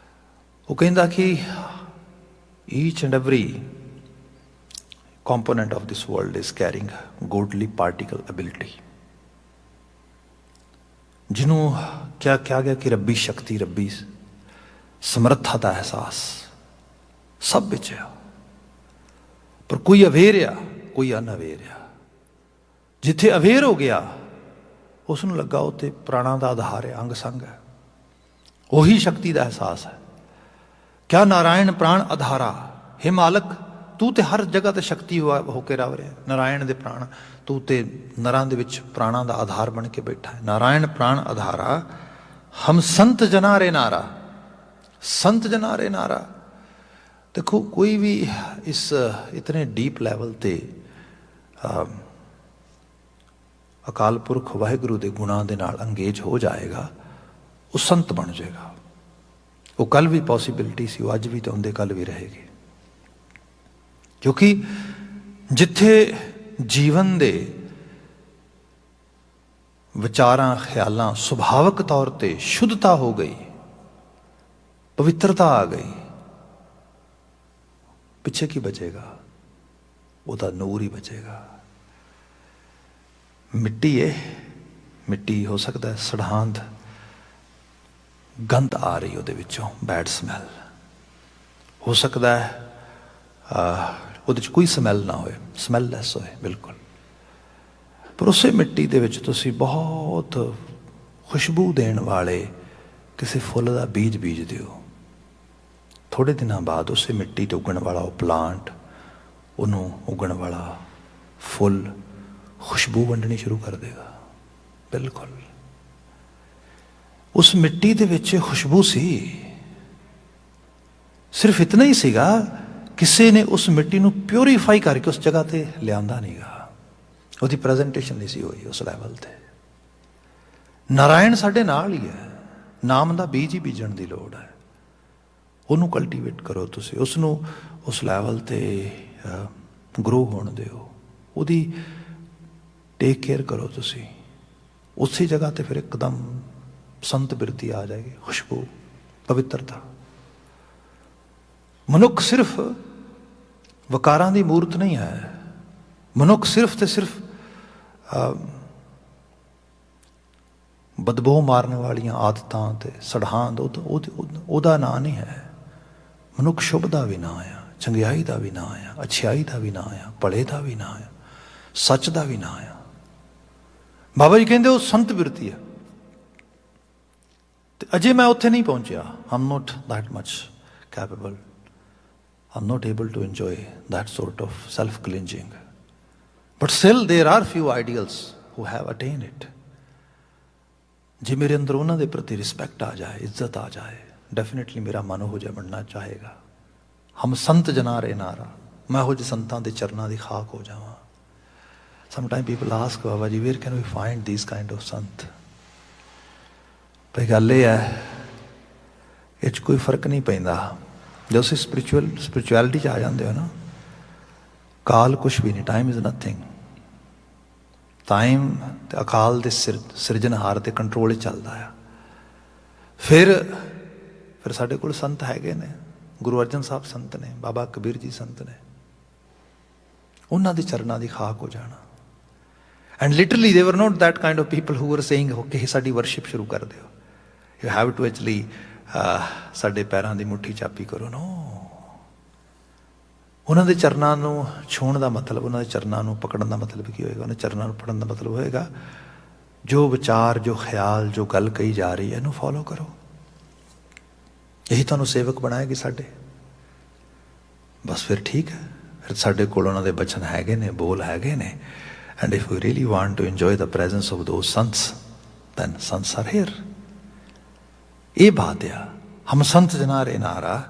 ਉਹ ਕਹਿੰਦਾ ਕਿ each and every component of this world is carrying godly particle ability, ਜਿਹਨੂੰ ਕਿਹਾ ਗਿਆ ਕਿ ਰੱਬੀ ਸ਼ਕਤੀ, ਰੱਬੀ ਸਮਰੱਥਾ ਦਾ ਅਹਿਸਾਸ ਸਭ ਵਿੱਚ ਆ। ਪਰ ਕੋਈ ਅਵੇਰ ਆ, ਕੋਈ ਅਨਅਵੇਰ ਆ। ਜਿੱਥੇ ਅਵੇਰ ਹੋ ਗਿਆ ਉਸ ਨੂੰ ਲੱਗਾ ਉੱਥੇ ਪ੍ਰਾਣਾਂ ਦਾ ਆਧਾਰ ਹੈ, ਅੰਗ ਸੰਗ ਹੈ, ਉਹੀ ਸ਼ਕਤੀ ਦਾ ਅਹਿਸਾਸ ਹੈ। ਕਿਆ ਨਾਰਾਇਣ ਪ੍ਰਾਣ ਆਧਾਰਾ, ਹੇ ਮਾਲਕ ਤੂੰ ਤੇ ਹਰ ਜਗ੍ਹਾ ਤੇ ਸ਼ਕਤੀ ਹੋ ਕੇ ਰਵ ਰਿਹਾ। ਨਾਰਾਇਣ ਦੇ ਪ੍ਰਾਣ, ਤੂੰ ਤੇ ਨਰਾਂ ਦੇ ਵਿੱਚ ਪ੍ਰਾਣਾਂ ਦਾ ਆਧਾਰ ਬਣ ਕੇ ਬੈਠਾ ਹੈ। ਨਾਰਾਇਣ ਪ੍ਰਾਣ ਆਧਾਰਾ, ਹਮ ਸੰਤ ਜਨਾਰੇ ਨਾਰਾ, ਸੰਤ ਜਨਾਰੇ ਨਾਰਾ। ਦੇਖੋ ਕੋਈ ਵੀ ਇਸ ਇਤਨੇ ਡੀਪ ਲੈਵਲ ਤੇ ਅਕਾਲ ਪੁਰਖ ਵਾਹਿਗੁਰੂ ਦੇ ਗੁਣਾਂ ਦੇ ਨਾਲ ਅੰਗੇਜ ਹੋ ਜਾਏਗਾ, ਉਹ ਸੰਤ ਬਣ ਜਾਏਗਾ। ਉਹ ਕੱਲ ਵੀ ਪੋਸੀਬਿਲਿਟੀ ਸੀ, ਉਹ ਅੱਜ ਵੀ ਤੇ ਹੁੰਦੇ ਕੱਲ ਵੀ ਰਹੇਗੀ। ਕਿਉਂਕਿ ਜਿੱਥੇ ਜੀਵਨ ਦੇ ਵਿਚਾਰਾਂ ਖਿਆਲਾਂ ਸੁਭਾਵਿਕ ਤੌਰ ਤੇ ਸ਼ੁੱਧਤਾ ਹੋ ਗਈ, ਪਵਿੱਤਰਤਾ ਆ ਗਈ, ਪਿੱਛੇ ਕੀ ਬਚੇਗਾ? ਉਹਦਾ ਨੂਰ ਹੀ ਬਚੇਗਾ। ਮਿੱਟੀ ਹੈ, ਮਿੱਟੀ ਹੋ ਸਕਦਾ ਹੈ ਸੜਾਂਦ, ਗੰਧ ਆ ਰਹੀ ਉਹਦੇ ਵਿੱਚੋਂ, ਬੈਡ ਸਮੈਲ ਹੋ ਸਕਦਾ ਹੈ, ਉਹਦੇ 'ਚ ਕੋਈ ਸਮੈਲ ਨਾ ਹੋਏ, ਸਮੈਲਲੈਸ ਹੋਏ ਬਿਲਕੁਲ। ਪਰ ਉਸੇ ਮਿੱਟੀ ਦੇ ਵਿੱਚ ਤੁਸੀਂ ਬਹੁਤ ਖੁਸ਼ਬੂ ਦੇਣ ਵਾਲੇ ਕਿਸੇ ਫੁੱਲ ਦਾ ਬੀਜ ਦਿਓ, ਥੋੜ੍ਹੇ ਦਿਨਾਂ ਬਾਅਦ ਉਸੇ ਮਿੱਟੀ 'ਤੇ ਉੱਗਣ ਵਾਲਾ ਉਹ ਪਲਾਂਟ, ਉਹਨੂੰ ਉੱਗਣ ਵਾਲਾ ਫੁੱਲ ਖੁਸ਼ਬੂ ਵੰਡਣੀ ਸ਼ੁਰੂ ਕਰ ਦੇਗਾ। ਬਿਲਕੁਲ ਉਸ ਮਿੱਟੀ ਦੇ ਵਿੱਚ ਖੁਸ਼ਬੂ ਸੀ, ਸਿਰਫ ਇਤਨਾ ਹੀ ਸੀਗਾ, ਕਿਸੇ ਨੇ ਉਸ ਮਿੱਟੀ ਨੂੰ ਪਿਉਰੀਫਾਈ ਕਰਕੇ ਉਸ ਜਗ੍ਹਾ ਤੇ ਲਿਆਂਦਾ ਨਹੀਂ ਗਾ, ਉਹਦੀ ਪ੍ਰੈਜੈਂਟੇਸ਼ਨ ਨਹੀਂ ਸੀ ਹੋਈ ਉਸ ਲੈਵਲ ਤੇ। ਨਾਰਾਇਣ ਸਾਡੇ ਨਾਲ ਹੀ ਹੈ, ਨਾਮ ਦਾ ਬੀਜ ਹੀ ਬੀਜਣ ਦੀ ਲੋੜ ਹੈ। ਉਹਨੂੰ ਕਲਟੀਵੇਟ ਕਰੋ ਤੁਸੀਂ, ਉਸ ਨੂੰ ਉਸ ਲੈਵਲ 'ਤੇ ਗਰੋ ਹੋਣ ਦਿਓ, ਉਹਦੀ ਟੇਕ ਕੇਅਰ ਕਰੋ ਤੁਸੀਂ। ਉਸੇ ਜਗ੍ਹਾ 'ਤੇ ਫਿਰ ਇੱਕਦਮ ਸੰਤ ਬਿਰਤੀ ਆ ਜਾਏਗੀ, ਖੁਸ਼ਬੂ, ਪਵਿੱਤਰਤਾ। ਮਨੁੱਖ ਸਿਰਫ ਵਕਾਰਾਂ ਦੀ ਮੂਰਤ ਨਹੀਂ ਹੈ। ਮਨੁੱਖ ਸਿਰਫ ਤੇ ਸਿਰਫ ਬਦਬੂ ਮਾਰਨ ਵਾਲੀਆਂ ਆਦਤਾਂ ਤੇ ਸੜਹਾਂਦ ਉਹਦਾ ਨਾਂ ਨਹੀਂ ਹੈ। ਮਨੁੱਖ ਸ਼ੁਭ ਦਾ ਵੀ ਨਾਂ ਆ, ਚੰਗਿਆਈ ਦਾ ਵੀ ਨਾਂ ਆ, ਅੱਛਾਈ ਦਾ ਵੀ ਨਾਂ ਆ, ਭਲੇ ਦਾ ਵੀ ਨਾਂ ਆ, ਸੱਚ ਦਾ ਵੀ ਨਾਂ ਆ। ਬਾਬਾ ਜੀ ਕਹਿੰਦੇ ਉਹ ਸੰਤ ਬਿਰਤੀ ਆ। ਤੇ ਅਜੇ ਮੈਂ ਉੱਥੇ ਨਹੀਂ ਪਹੁੰਚਿਆ। I'm not that much capable, I'm not able to enjoy that sort of self cleansing, but still there are few ideals who have attained it. ਜੇ ਮੇਰੇ ਅੰਦਰ ਉਹਨਾਂ ਦੇ ਪ੍ਰਤੀ ਰਿਸਪੈਕਟ ਆ ਜਾਏ, ਇੱਜ਼ਤ ਆ ਜਾਏ, ਡੈਫੀਨੇਟਲੀ ਮੇਰਾ ਮਨ ਉਹੋ ਜਿਹਾ ਬਣਨਾ ਚਾਹੇਗਾ। ਹਮ ਸੰਤ ਜਨਾ ਰੇ ਨਾਰਾ, ਮੈਂ ਇਹੋ ਜਿਹੇ ਸੰਤਾਂ ਦੇ ਚਰਨਾਂ ਦੀ ਖਾਕ ਹੋ ਜਾਵਾਂ। Sometime people ask, Baba ji where can we find these kind of sant? ਭਈ ਗੱਲ ਇਹ ਹੈ, ਇਹ 'ਚ ਕੋਈ ਫਰਕ ਨਹੀਂ ਪੈਂਦਾ। ਜਦੋਂ ਤੁਸੀਂ ਸਪਿਰਿਚੁਅਲਿਟੀ 'ਚ ਆ ਜਾਂਦੇ ਹੋ ਨਾ, ਕਾਲ ਕੁਛ ਵੀ ਨਹੀਂ, ਟਾਈਮ ਇਜ਼ ਨਥਿੰਗ। ਟਾਈਮ ਤੇ ਅਕਾਲ ਦੇ ਸਿਰਜਣਹਾਰ ਦੇ ਕੰਟਰੋਲ 'ਚ ਚੱਲਦਾ ਆ। ਫਿਰ ਸਾਡੇ ਕੋਲ ਸੰਤ ਹੈਗੇ ਨੇ, ਗੁਰੂ ਅਰਜਨ ਸਾਹਿਬ ਸੰਤ ਨੇ, ਬਾਬਾ ਕਬੀਰ ਜੀ ਸੰਤ ਨੇ। ਉਹਨਾਂ ਦੇ ਚਰਨਾਂ ਦੀ ਖਾਕ ਹੋ ਜਾਣਾ। ਐਂਡ ਲਿਟਰਲੀ ਦੇ ਵਰ note that kind of people who are saying okay ਸਾਡੀ ਵਰਸ਼ਿਪ ਸ਼ੁਰੂ ਕਰ ਦਿਓ, ਯੂ ਹੈਵ ਟੂ ਐਕਚੁਅਲੀ ਸਾਡੇ ਪੈਰਾਂ ਦੀ ਮੁੱਠੀ ਚਾਪੀ ਕਰੋ। ਨੋ, ਉਹਨਾਂ ਦੇ ਚਰਨਾਂ ਨੂੰ ਛੂਹਣ ਦਾ ਮਤਲਬ, ਉਹਨਾਂ ਦੇ ਚਰਨਾਂ ਨੂੰ ਪਕੜਨ ਦਾ ਮਤਲਬ ਕੀ ਹੋਏਗਾ? ਉਹਨਾਂ ਚਰਨਾਂ ਨੂੰ ਫੜਨ ਦਾ ਮਤਲਬ ਹੋਏਗਾ ਜੋ ਵਿਚਾਰ, ਜੋ ਖਿਆਲ, ਜੋ ਗੱਲ ਕਹੀ ਜਾ ਰਹੀ ਹੈ, ਇਹਨੂੰ ਫੋਲੋ ਕਰੋ। ਇਹੀ ਤੁਹਾਨੂੰ ਸੇਵਕ ਬਣਾਏਗੀ ਸਾਡੇ। ਬਸ ਫਿਰ ਠੀਕ ਹੈ, ਫਿਰ ਸਾਡੇ ਕੋਲ ਉਹਨਾਂ ਦੇ ਬਚਨ ਹੈਗੇ ਨੇ, ਬੋਲ ਹੈਗੇ ਨੇ। And if you really want to enjoy the presence of those saints, then saints are here. ਇਹ ਬਾਤ ਆ। ਹਮ ਸੰਤ ਜਨਾ ਰੇ ਨਾਰਾ,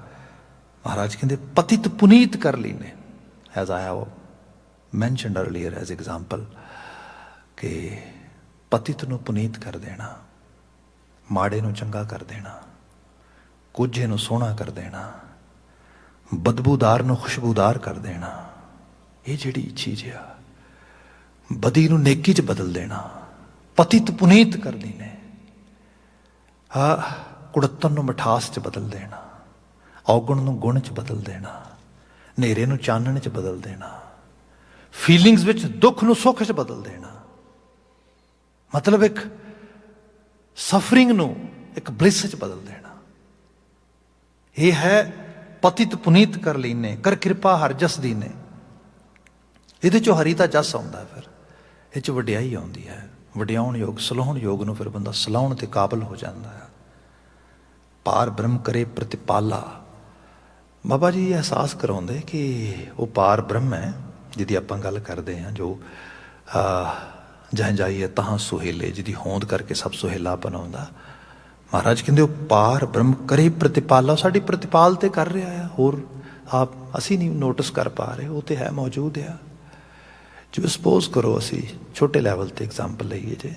ਮਹਾਰਾਜ ਕਹਿੰਦੇ ਪਤਿਤ ਪੁਨੀਤ ਕਰ ਲੀਨੇ। As I have mentioned earlier as example, ਕਿ ਪਤਿਤ ਨੂੰ ਪੁਨੀਤ ਕਰ ਦੇਣਾ, ਮਾੜੇ ਨੂੰ ਚੰਗਾ ਕਰ ਦੇਣਾ, ਕੋਝੇ ਨੂੰ ਸੋਹਣਾ ਕਰ ਦੇਣਾ, ਬਦਬੂਦਾਰ ਨੂੰ ਖੁਸ਼ਬੂਦਾਰ ਕਰ ਦੇਣਾ। ਇਹ ਜਿਹੜੀ ਚੀਜ਼ ਆ, ਬਦੀ ਨੂੰ ਨੇਕੀ 'ਚ ਬਦਲ ਦੇਣਾ, ਪਤਿਤ ਪੁਨੀਤ ਕਰ ਲੀਨੇ। ਕੁੜੱਤਣ ਨੂੰ ਮਿਠਾਸ 'ਚ ਬਦਲ ਦੇਣਾ, ਔਗਣ ਨੂੰ ਗੁਣ 'ਚ ਬਦਲ ਦੇਣਾ, ਹਨੇਰੇ ਨੂੰ ਚਾਨਣ 'ਚ ਬਦਲ ਦੇਣਾ, ਫੀਲਿੰਗਸ ਵਿੱਚ ਦੁੱਖ ਨੂੰ ਸੁੱਖ 'ਚ ਬਦਲ ਦੇਣਾ। ਮਤਲਬ ਇੱਕ ਸਫਰਿੰਗ ਨੂੰ ਇੱਕ ਬਲਿਸ 'ਚ ਬਦਲ ਦੇਣਾ। ਇਹ ਹੈ ਪਤਿਤ ਪੁਨੀਤ ਕਰ ਲੀਨੇ, ਕਰ ਕਿਰਪਾ ਹਰ ਜਸ ਦੀਨੇ। ਇਹਦੇ 'ਚੋਂ ਹਰੀ ਦਾ ਜਸ ਆਉਂਦਾ, ਫਿਰ ਇਹ 'ਚ ਵਡਿਆਈ ਆਉਂਦੀ ਹੈ। ਵਡਿਆਉਣ ਯੋਗ, ਸਲਾਹੁਣ ਯੋਗ ਨੂੰ ਫਿਰ ਬੰਦਾ ਸਲਾਹੁਣ ਤੇ ਕਾਬਲ ਹੋ ਜਾਂਦਾ ਹੈ। ਪਾਰ ਬ੍ਰਹਮ ਕਰੇ ਪ੍ਰਤਿਪਾਲਾ। ਬਾਬਾ ਜੀ ਅਹਿਸਾਸ ਕਰਾਉਂਦੇ ਕਿ ਉਹ ਪਾਰ ਬ੍ਰਹਮ ਹੈ ਜਿਹਦੀ ਆਪਾਂ ਗੱਲ ਕਰਦੇ ਹਾਂ, ਜੋ ਜਹ ਜਾਈਏ ਤਾਂ ਸੁਹੇਲੇ, ਜਿਹਦੀ ਹੋਂਦ ਕਰਕੇ ਸਭ ਸੁਹੇਲਾ ਬਣਾਉਂਦਾ। ਮਹਾਰਾਜ ਕਹਿੰਦੇ ਉਹ ਪਾਰ ਬ੍ਰਹਮ ਕਰੇ ਪ੍ਰਤਿਪਾਲਾ, ਉਹ ਸਾਡੀ ਪ੍ਰਤਿਪਾਲ ਤੇ ਕਰ ਰਿਹਾ ਆ। ਹੋਰ ਅਸੀਂ ਨਹੀਂ ਨੋਟਿਸ ਕਰ ਪਾ ਰਹੇ, ਉਹ ਤੇ ਹੈ, ਮੌਜੂਦ ਆ। ਜਿਵੇਂ ਸਪੋਜ਼ ਕਰੋ ਅਸੀਂ ਛੋਟੇ ਲੈਵਲ 'ਤੇ ਐਗਜ਼ਾਮਪਲ ਲਈਏ, ਜੇ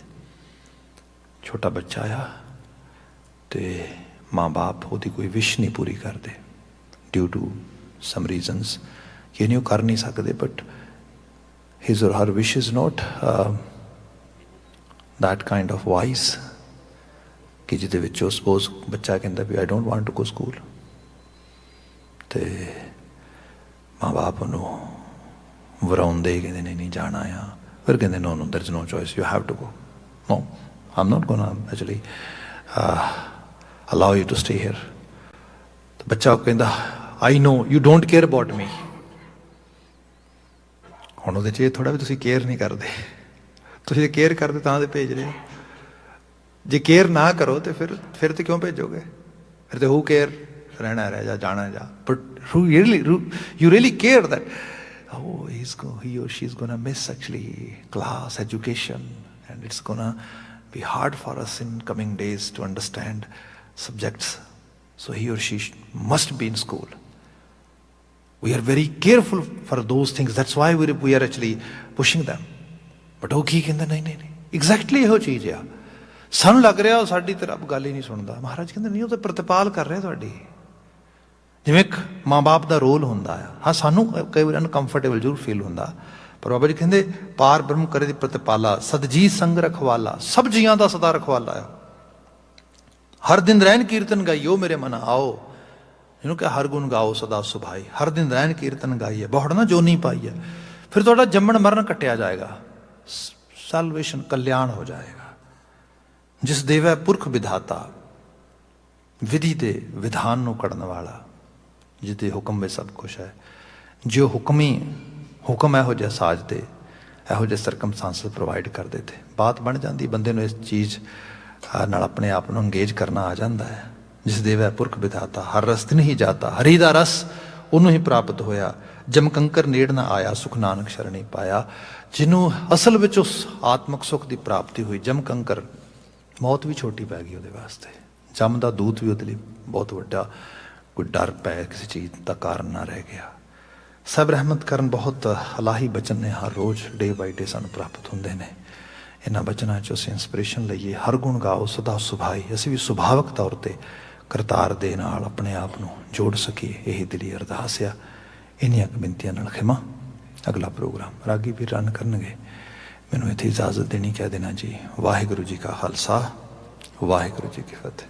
ਛੋਟਾ ਬੱਚਾ ਆ ਤੇ ਮਾਂ ਬਾਪ ਉਹਦੀ ਕੋਈ ਵਿਸ਼ ਨਹੀਂ ਪੂਰੀ ਕਰਦੇ ਡਿਊ ਟੂ ਸਮ ਰੀਜ਼ਨਸ, ਕਿ ਨਹੀਂ ਉਹ ਕਰ ਨਹੀਂ ਸਕਦੇ, but his or her wish is not that kind of vice, ਕਿ ਜਿਹਦੇ ਵਿੱਚ ਉਹ ਸਪੋਜ਼ ਬੱਚਾ ਕਹਿੰਦਾ ਵੀ I don't want to go school, ਤੇ ਮਾਂ ਬਾਪ ਉਹਨੂੰ ਵਰਾਉਂਦੇ, ਕਹਿੰਦੇ ਨਹੀਂ ਨਹੀਂ ਜਾਣਾ ਆ। ਫਿਰ ਕਹਿੰਦੇ no no there is no choice, you have to go. No, I am not gonna actually allow you to stay here। ਤਾਂ ਬੱਚਾ ਕਹਿੰਦਾ I know you don't care about me। ਹੁਣ ਉਹਦੇ 'ਚ ਇਹ ਥੋੜ੍ਹਾ ਵੀ ਤੁਸੀਂ ਕੇਅਰ ਨਹੀਂ ਕਰਦੇ, ਤੁਸੀਂ ਜੇ ਕੇਅਰ ਕਰਦੇ ਤਾਂ ਤੇ ਭੇਜ ਰਹੇ ਹੋ। ਜੇ ਕੇਅਰ ਨਾ ਕਰੋ ਤੇ ਫਿਰ ਤੇ ਕਿਉਂ ਭੇਜੋਗੇ? ਫਿਰ ਤੇ ਹੂ ਕੇਅਰ, ਰਹਿਣਾ ਰਹਿ ਜਾ, ਜਾਣਾ ਜਾ। But you really care that he or she is gonna miss actually class education, and it's gonna be hard for us in coming days to understand subjects, so he or she must be in school। We are very careful for those things, that's why we are actually pushing them। but ਉਹ ਕੀ ਕਹਿੰਦਾ, ਨਹੀਂ ਨਹੀਂ ਨਹੀਂ, exactly ਇਹੋ ਚੀਜ਼ ਆ। ਸਾਨੂੰ ਲੱਗ ਰਿਹਾ ਉਹ ਸਾਡੀ ਤੇ ਰੱਬ ਗੱਲ ਹੀ ਨਹੀਂ ਸੁਣਦਾ। ਮਹਾਰਾਜ ਕਹਿੰਦੇ ਨਹੀਂ, ਉਹ ਤਾਂ ਪ੍ਰਤਿਪਾਲ ਕਰ ਰਿਹਾ ਤੁਹਾਡੀ। ਜਿਵੇਂ ਇੱਕ ਮਾਂ-ਬਾਪ ਦਾ ਰੋਲ ਹੁੰਦਾ ਆ। ਹਾਂ, ਸਾਨੂੰ ਕਈ ਵਾਰ ਅਨਕੰਫਰਟੇਬਲ ਜ਼ਰੂਰ ਫੀਲ ਹੁੰਦਾ, ਪਰ ਬਾਬਾ ਜੀ ਕਹਿੰਦੇ ਪਾਰ ਬ੍ਰਹਮ ਕਰੇ ਦੀ ਪ੍ਰਤਿਪਾਲਾ, ਸਦਜੀ ਸੰਗ ਰਖਵਾਲਾ, ਸਭ ਜੀਆਂ ਦਾ ਸਦਾ ਰਖਵਾਲਾ ਆ। ਹਰ ਦਿਨ ਰੈਨ ਕੀਰਤਨ ਗਾਈਓ ਮੇਰੇ ਮਨ ਆਓ, ਜਿਹਨੂੰ ਕਿ ਹਰ ਗੁਣ ਗਾਓ ਸਦਾ ਸੁਭਾਈ। ਹਰ ਦਿਨ ਰੈਨ ਕੀਰਤਨ ਗਾਈਏ, ਬਹੁੜ ਨਾ ਜੋਨੀ ਪਾਈ ਹੈ, ਫਿਰ ਤੁਹਾਡਾ ਜੰਮਣ ਮਰਨ ਕੱਟਿਆ ਜਾਏਗਾ, ਸੈਲਵੇਸ਼ਨ ਕਲਿਆਣ ਹੋ ਜਾਏਗਾ। ਜਿਸ ਦੇਵੈ ਪੁਰਖ ਵਿਧਾਤਾ, ਵਿਧੀ ਦੇ ਵਿਧਾਨ ਨੂੰ ਕੱਢਣ ਵਾਲਾ, ਜਿਹਦੇ ਹੁਕਮ ਵਿੱਚ ਸਭ ਕੁਛ ਹੈ। ਜੋ ਹੁਕਮ ਇਹੋ ਜਿਹਾ ਸਾਜ ਤੇ ਇਹੋ ਜਿਹੇ ਸਰਕਮਸਟੈਂਸਸ ਪ੍ਰੋਵਾਈਡ ਕਰਦੇ ਤੇ ਬਾਤ ਬਣ ਜਾਂਦੀ, ਬੰਦੇ ਨੂੰ ਇਸ ਚੀਜ਼ ਨਾਲ ਆਪਣੇ ਆਪ ਨੂੰ ਅੰਗੇਜ ਕਰਨਾ ਆ ਜਾਂਦਾ ਹੈ। ਜਿਸ ਦੇਵੈ ਪੁਰਖ ਵਿਧਾਤਾ, ਹਰ ਰਸ ਨਹੀਂ ਜਾਤਾ, ਹਰੀ ਦਾ ਰਸ ਉਹਨੂੰ ਹੀ ਪ੍ਰਾਪਤ ਹੋਇਆ। ਜਮ ਕੰਕਰ ਨੇੜ ਨਾ ਆਇਆ, ਸੁਖ ਨਾਨਕ ਸ਼ਰਣੀ ਪਾਇਆ। ਜਿਹਨੂੰ ਅਸਲ ਵਿੱਚ ਉਸ ਆਤਮਿਕ ਸੁੱਖ ਦੀ ਪ੍ਰਾਪਤੀ ਹੋਈ, ਜਮ ਕੰਕਰ, ਮੌਤ ਵੀ ਛੋਟੀ ਪੈ ਗਈ ਉਹਦੇ ਵਾਸਤੇ। ਜਮ ਦਾ ਦੂਤ ਵੀ ਉਹਦੇ ਲਈ ਬਹੁਤ ਵੱਡਾ, ਕੋਈ ਡਰ ਪੈ ਕਿਸੇ ਚੀਜ਼ ਦਾ ਕਾਰਨ ਨਾ ਰਹਿ ਗਿਆ। ਸਭ ਰਹਿਮਤ ਕਰਨ, ਬਹੁਤ ਇਲਾਹੀ ਬਚਨ ਨੇ ਹਰ ਰੋਜ਼ ਡੇ ਬਾਈ ਡੇ ਸਾਨੂੰ ਪ੍ਰਾਪਤ ਹੁੰਦੇ ਨੇ। ਇਹਨਾਂ ਬਚਨਾਂ 'ਚੋਂ ਅਸੀਂ ਇੰਸਪੀਰੇਸ਼ਨ ਲਈਏ। ਹਰ ਗੁਣ ਗਾਓ ਸਦਾ ਸੁਭਾਈ, ਅਸੀਂ ਵੀ ਸੁਭਾਵਕ ਤੌਰ 'ਤੇ ਕਰਤਾਰ ਦੇ ਨਾਲ ਆਪਣੇ ਆਪ ਨੂੰ ਜੋੜ ਸਕੀਏ, ਇਹੀ ਦਿਲੀ ਅਰਦਾਸ ਆ। ਇੰਨੀਆਂ ਕੁ ਬੇਨਤੀਆਂ ਨਾਲ ਖਿਮਾ। ਅਗਲਾ ਪ੍ਰੋਗਰਾਮ ਰਾਗੀ ਵੀ ਰਨ ਕਰਨਗੇ। ਮੈਨੂੰ ਇੱਥੇ ਇਜਾਜ਼ਤ ਦੇਣੀ, ਕਹਿ ਦੇਣਾ ਜੀ। ਵਾਹਿਗੁਰੂ ਜੀ ਕਾ ਖਾਲਸਾ, ਵਾਹਿਗੁਰੂ ਜੀ ਕੀ ਫਤਿਹ।